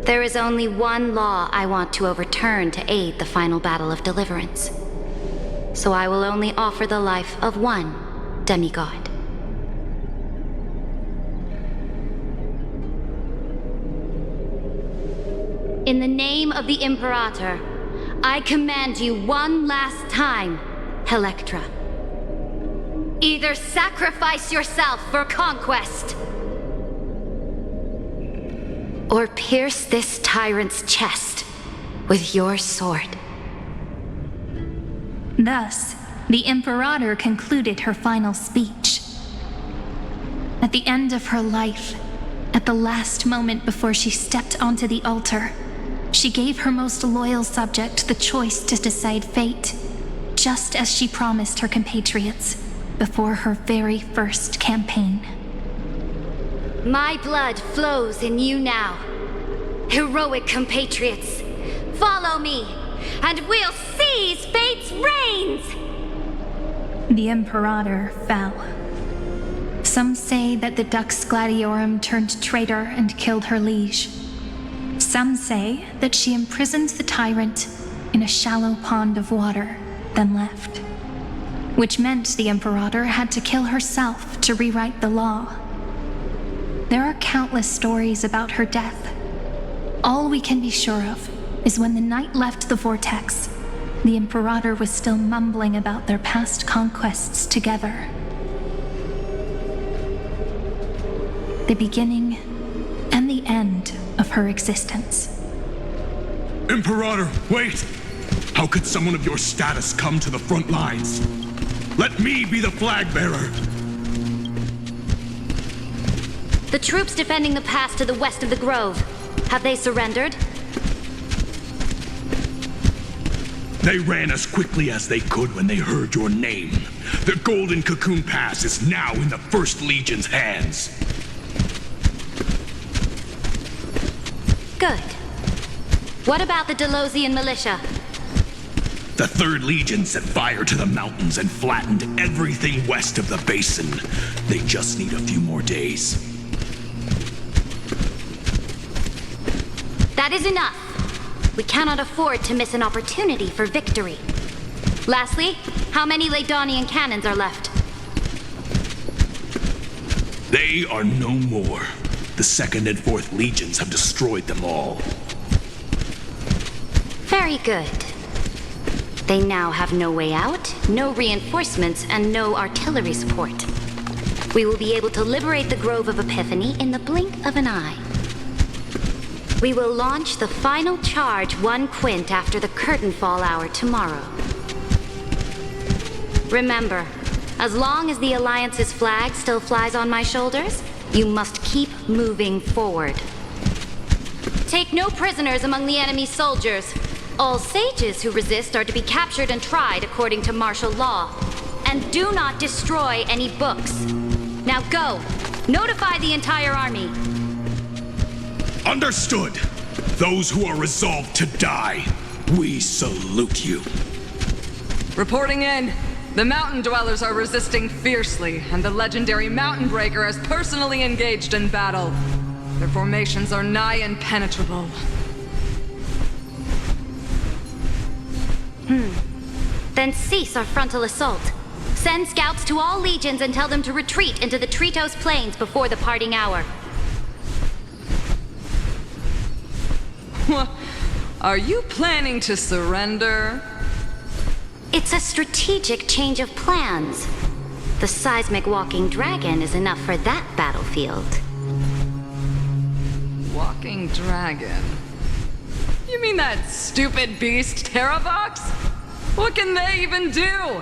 There is only one law I want to overturn to aid the final battle of deliverance. So I will only offer the life of one demigod. In the name of the Imperator, I command you one last time, Electra. Either sacrifice yourself for conquest, or pierce this tyrant's chest with your sword. Thus, the Imperator concluded her final speech. At the end of her life, at the last moment before she stepped onto the altar, she gave her most loyal subject the choice to decide fate, just as she promised her compatriots before her very first campaign. My blood flows in you now. Heroic compatriots, follow me, and we'll seize fate's reins! The Imperator fell. Some say that the Dux Gladiorum turned traitor and killed her liege. Some say that she imprisoned the tyrant in a shallow pond of water, then left. Which meant the Imperator had to kill herself to rewrite the law. There are countless stories about her death. All we can be sure of is when the knight left the vortex, the Imperator was still mumbling about their past conquests together. The beginning and the end of her existence. Imperator, wait! How could someone of your status come to the front lines? Let me be the flag bearer! The troops defending the pass to the west of the grove, have they surrendered? They ran as quickly as they could when they heard your name. The Golden Cocoon Pass is now in the First Legion's hands. Good. What about the Delosian militia? The Third Legion set fire to the mountains and flattened everything west of the basin. They just need a few more days. That is enough. We cannot afford to miss an opportunity for victory. Lastly, how many Ladonian cannons are left? They are no more. The Second and Fourth Legions have destroyed them all. Very good. They now have no way out, no reinforcements, and no artillery support. We will be able to liberate the Grove of Epiphany in the blink of an eye. We will launch the final charge 1 quint after the curtain fall hour tomorrow. Remember, as long as the Alliance's flag still flies on my shoulders, you must keep moving forward. Take no prisoners among the enemy's soldiers. All sages who resist are to be captured and tried according to martial law. And do not destroy any books. Now go! Notify the entire army. Understood! Those who are resolved to die, we salute you. Reporting in. The mountain dwellers are resisting fiercely, and the legendary Mountain Breaker has personally engaged in battle. Their formations are nigh impenetrable. Then cease our frontal assault. Send scouts to all legions and tell them to retreat into the Tritos Plains before the parting hour. Are you planning to surrender? It's a strategic change of plans. The seismic walking dragon is enough for that battlefield. Walking dragon? You mean that stupid beast, Terravox? What can they even do?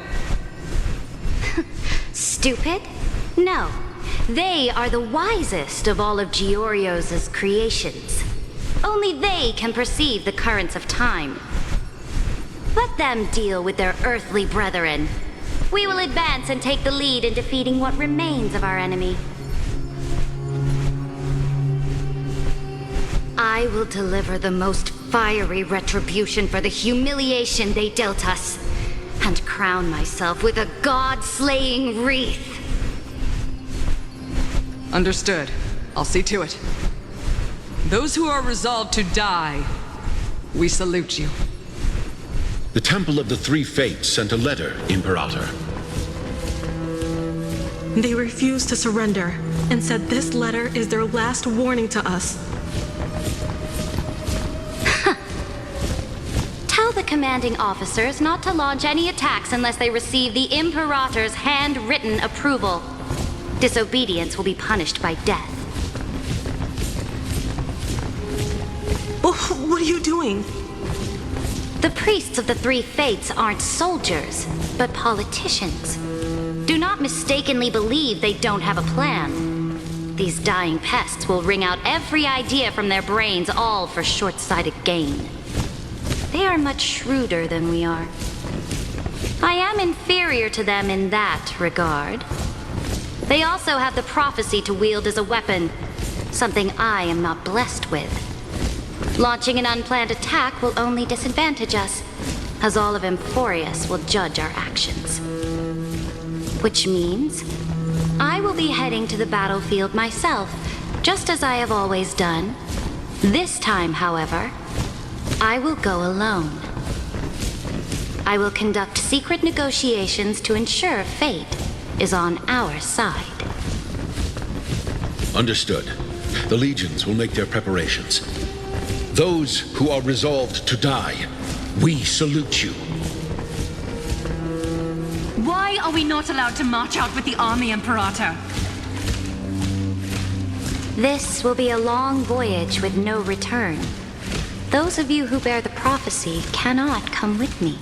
Stupid? No. They are the wisest of all of Giorio's creations. Only they can perceive the currents of time. Let them deal with their earthly brethren. We will advance and take the lead in defeating what remains of our enemy. I will deliver the most fiery retribution for the humiliation they dealt us, and crown myself with a god-slaying wreath. Understood. I'll see to it. Those who are resolved to die, we salute you. The Temple of the Three Fates sent a letter, Imperator. They refused to surrender and said this letter is their last warning to us. Tell the commanding officers not to launch any attacks unless they receive the Imperator's handwritten approval. Disobedience will be punished by death. What are you doing? The priests of the Three Fates aren't soldiers, but politicians. Do not mistakenly believe they don't have a plan. These dying pests will wring out every idea from their brains, all for short-sighted gain. They are much shrewder than we are. I am inferior to them in that regard. They also have the prophecy to wield as a weapon, something I am not blessed with. Launching an unplanned attack will only disadvantage us, as all of Emphorius will judge our actions. Which means I will be heading to the battlefield myself, just as I have always done. This time, however, I will go alone. I will conduct secret negotiations to ensure fate is on our side. Understood. The legions will make their preparations. Those who are resolved to die, we salute you. Why are we not allowed to march out with the army, Imperator? This will be a long voyage with no return. Those of you who bear the prophecy cannot come with me.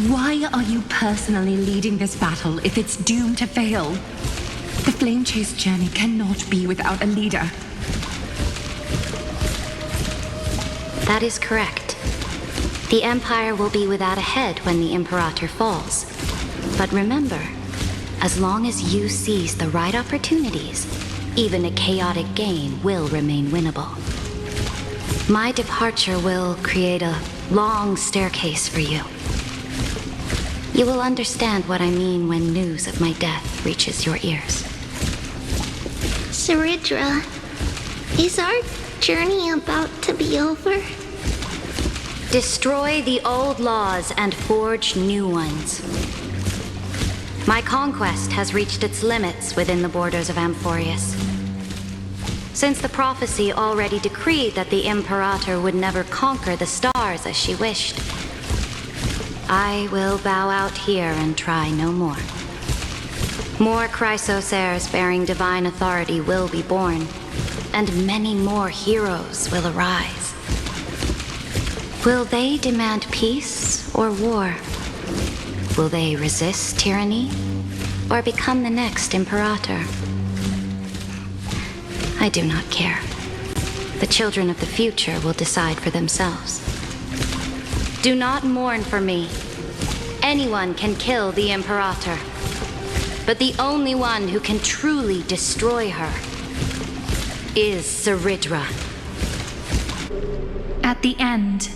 Why are you personally leading this battle if it's doomed to fail? The Flame Chase journey cannot be without a leader. That is correct. The Empire will be without a head when the Imperator falls. But remember, as long as you seize the right opportunities, even a chaotic game will remain winnable. My departure will create a long staircase for you. You will understand what I mean when news of my death reaches your ears. Saridra, is our journey about to be over? Destroy the old laws and forge new ones. My conquest has reached its limits within the borders of Amphorius. Since the prophecy already decreed that the Imperator would never conquer the stars as she wished, I will bow out here and try no more. More Chrysos heirs bearing divine authority will be born, and many more heroes will arise. Will they demand peace or war? Will they resist tyranny or become the next Imperator? I do not care. The children of the future will decide for themselves. Do not mourn for me. Anyone can kill the Imperator, but the only one who can truly destroy her is Saridra. At the end,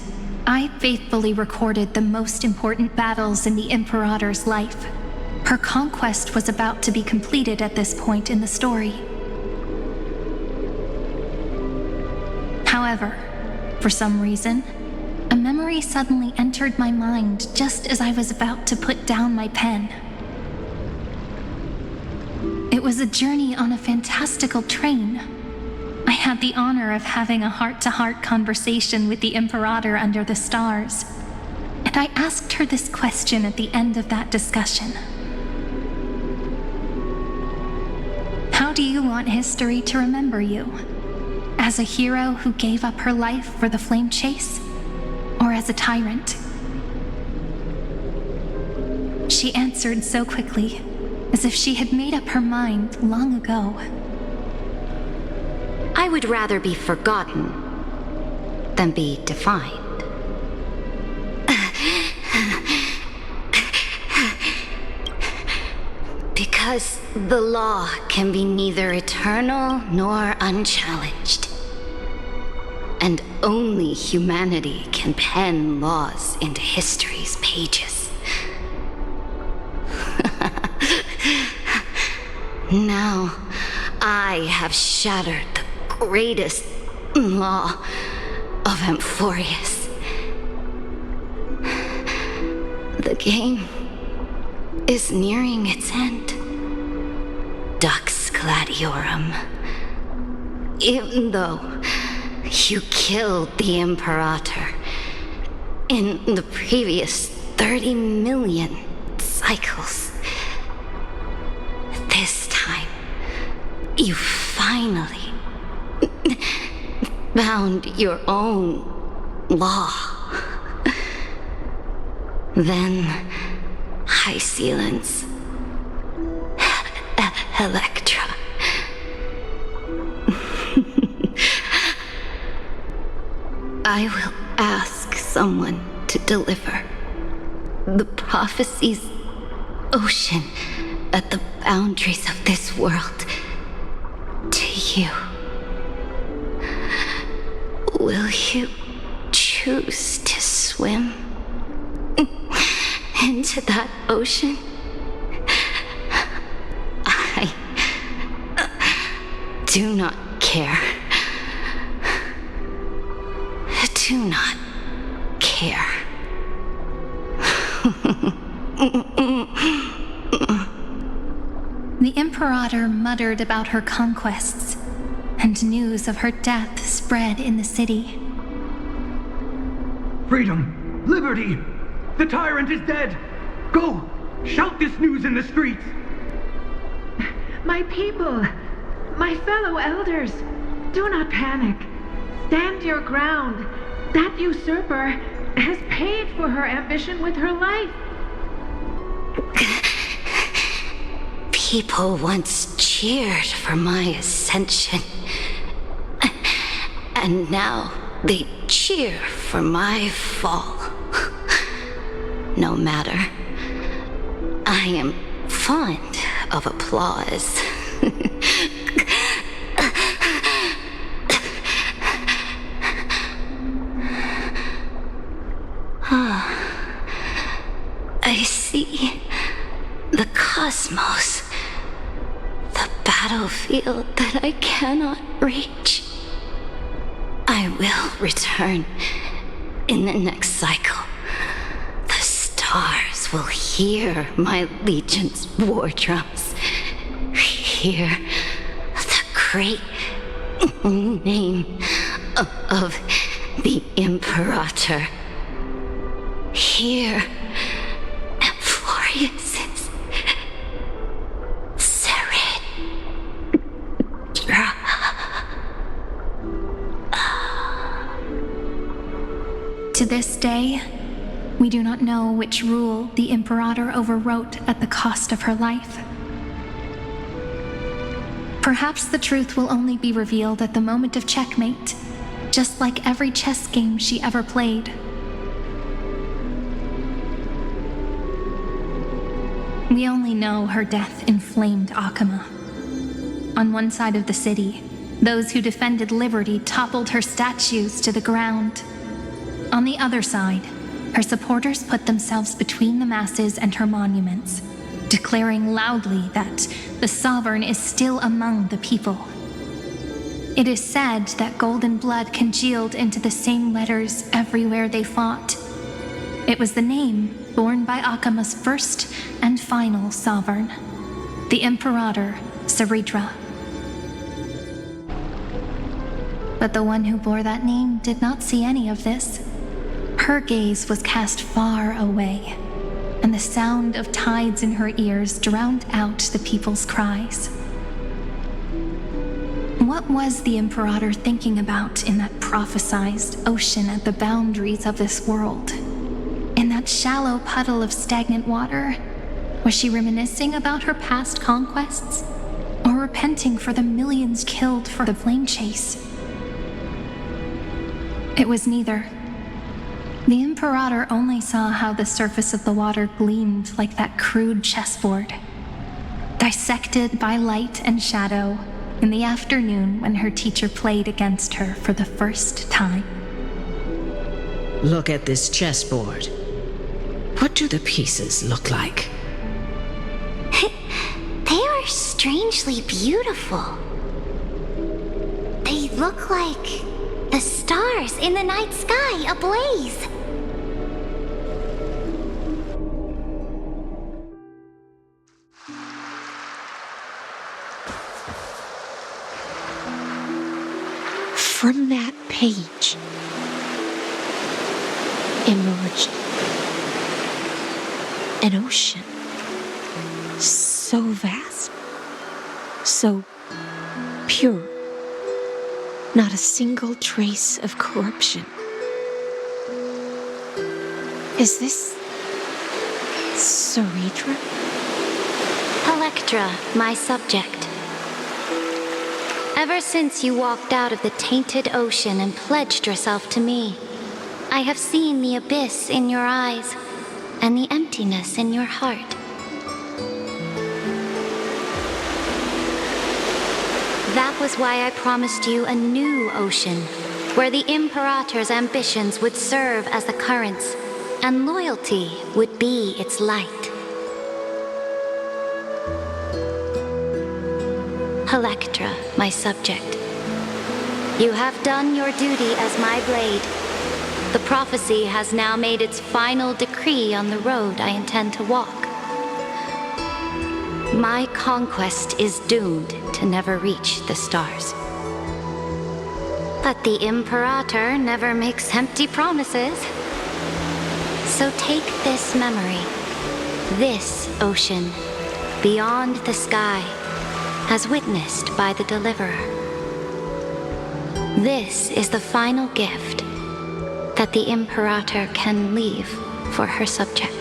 I faithfully recorded the most important battles in the Imperator's life. Her conquest was about to be completed at this point in the story. However, for some reason, a memory suddenly entered my mind just as I was about to put down my pen. It was a journey on a fantastical train. I had the honor of having a heart-to-heart conversation with the Imperator under the stars, and I asked her this question at the end of that discussion. How do you want history to remember you? As a hero who gave up her life for the Flame Chase? Or as a tyrant? She answered so quickly, as if she had made up her mind long ago. I would rather be forgotten than be defined. Because the law can be neither eternal nor unchallenged. And only humanity can pen laws into history's pages. Now, I have shattered the greatest law of Amphorius. The game is nearing its end. Dux Gladiorum. Even though you killed the Imperator in the previous 30 million cycles, this time, you finally found your own law. Then, High Sealants, Electra. I will ask someone to deliver the prophecy's ocean at the boundaries of this world to you. Will you choose to swim into that ocean? I do not care Imperator muttered about her conquests, and news of her death spread in the city. Freedom! Liberty! The tyrant is dead! Go! Shout this news in the streets! My people, my fellow elders, do not panic. Stand your ground. That usurper has paid for her ambition with her life. People once cheered for my ascension, and now they cheer for my fall. No matter. I am fond of applause. I see the cosmos, the battlefield that I cannot reach. I will return in the next cycle. The stars will hear my legion's war drums, hear the great name of the Imperator, hear Amphorius's To this day, we do not know which rule the Imperator overwrote at the cost of her life. Perhaps the truth will only be revealed at the moment of checkmate, just like every chess game she ever played. We only know her death inflamed Akama. On one side of the city, those who defended liberty toppled her statues to the ground. On the other side, her supporters put themselves between the masses and her monuments, declaring loudly that the Sovereign is still among the people. It is said that golden blood congealed into the same letters everywhere they fought. It was the name borne by Akama's first and final sovereign, the Imperator Saridra. But the one who bore that name did not see any of this. Her gaze was cast far away, and the sound of tides in her ears drowned out the people's cries. What was the Imperator thinking about in that prophesized ocean at the boundaries of this world? In that shallow puddle of stagnant water? Was she reminiscing about her past conquests? Or repenting for the millions killed for the flame chase? It was neither. The Imperator only saw how the surface of the water gleamed like that crude chessboard, dissected by light and shadow in the afternoon when her teacher played against her for the first time. Look at this chessboard. What do the pieces look like? They are strangely beautiful. They look like the stars in the night sky ablaze. From that page emerged an ocean so vast, so pure, not a single trace of corruption. Is this Saridra? Electra, my subject. Ever since you walked out of the tainted ocean and pledged yourself to me, I have seen the abyss in your eyes and the emptiness in your heart. That was why I promised you a new ocean, where the Imperator's ambitions would serve as the currents, and loyalty would be its light. Electra, my subject. You have done your duty as my blade. The prophecy has now made its final decree on the road I intend to walk. My conquest is doomed to never reach the stars. But the Imperator never makes empty promises. So take this memory, this ocean, beyond the sky, as witnessed by the Deliverer. This is the final gift that the Imperator can leave for her subject.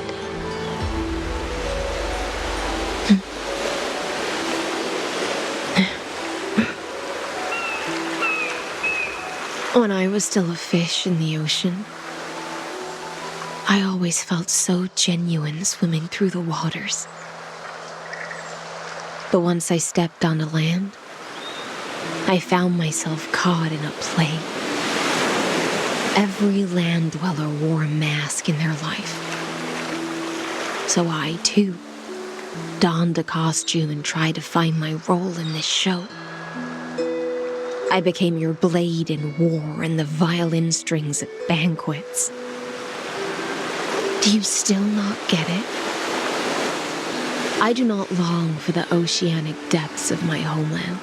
When I was still a fish in the ocean, I always felt so genuine swimming through the waters. But once I stepped onto land, I found myself caught in a play. Every land dweller wore a mask in their life. So I, too, donned a costume and tried to find my role in this show. I became your blade in war and the violin strings at banquets. Do you still not get it? I do not long for the oceanic depths of my homeland,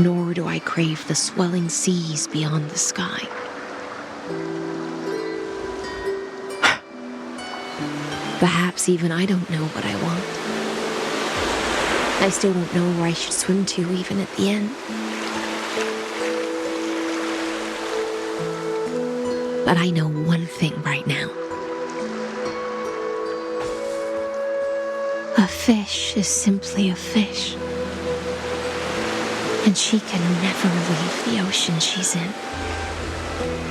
nor do I crave the swelling seas beyond the sky. Perhaps even I don't know what I want. I still won't know where I should swim to even at the end. But I know one thing right now. A fish is simply a fish. And she can never leave the ocean she's in.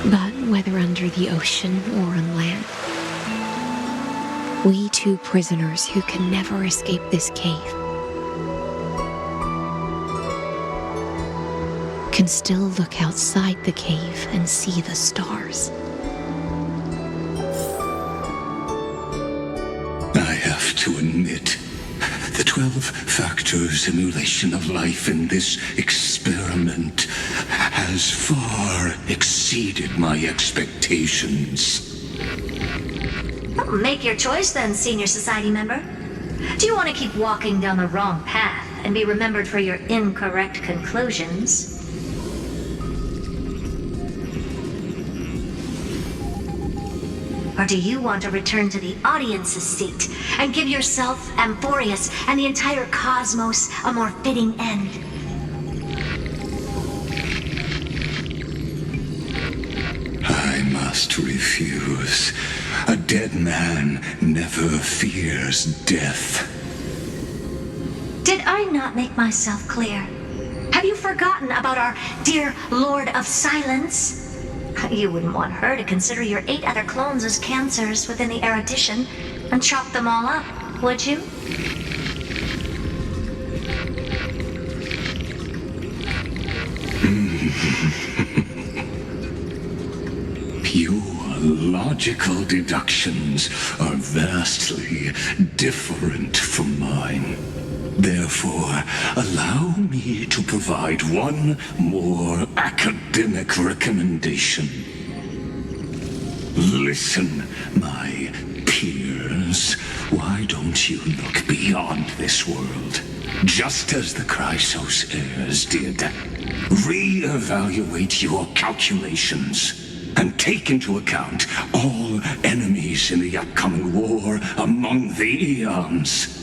But whether under the ocean or on land, we two prisoners who can never escape this cave can still look outside the cave and see the stars. I have to admit, the 12-factor simulation of life in this experiment has far exceeded my expectations. Make your choice then, Senior Society member. Do you want to keep walking down the wrong path and be remembered for your incorrect conclusions? Or do you want to return to the audience's seat and give yourself, Amphorius, and the entire cosmos a more fitting end? I must refuse. A dead man never fears death. Did I not make myself clear? Have you forgotten about our dear Lord of Silence? You wouldn't want her to consider your 8 other clones as cancers within the erudition and chop them all up, would you? Your logical deductions are vastly different from mine. Therefore, allow me to provide one more academic recommendation. Listen, my peers. Why don't you look beyond this world? Just as the Chrysos heirs did. Re-evaluate your calculations and take into account all enemies in the upcoming war among the eons.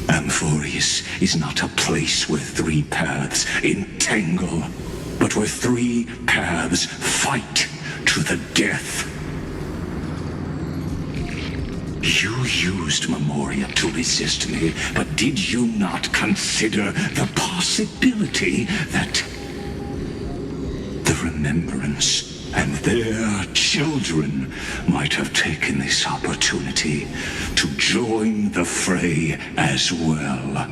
Amphorius is not a place where 3 paths entangle, but where 3 paths fight to the death. You used Memoria to resist me, but did you not consider the possibility that the Remembrance and their children might have taken this opportunity to join the fray as well?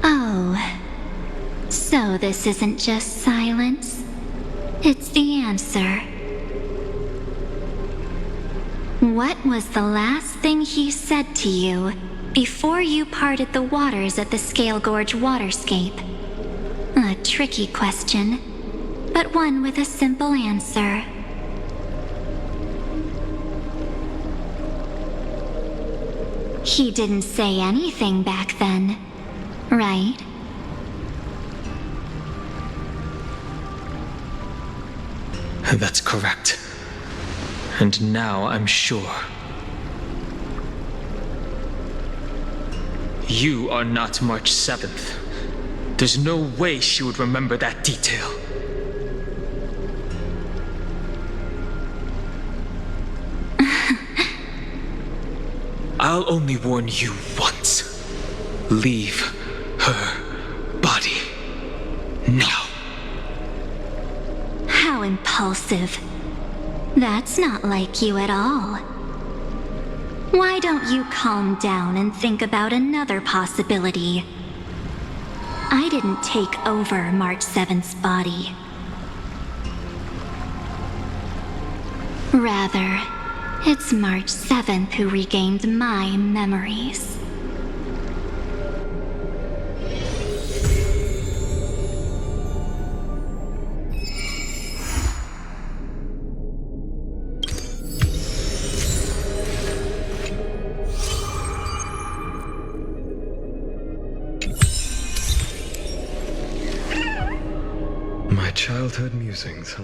Oh, so this isn't just silence. It's the answer. What was the last thing he said to you before you parted the waters at the Scale Gorge waterscape? A tricky question, but one with a simple answer. He didn't say anything back then, right? That's correct. And now I'm sure. You are not March 7th. There's no way she would remember that detail. I'll only warn you once. Leave her body now. How impulsive. That's not like you at all. Why don't you calm down and think about another possibility? I didn't take over March 7th's body. Rather, it's March 7th who regained my memories. My childhood musings, huh?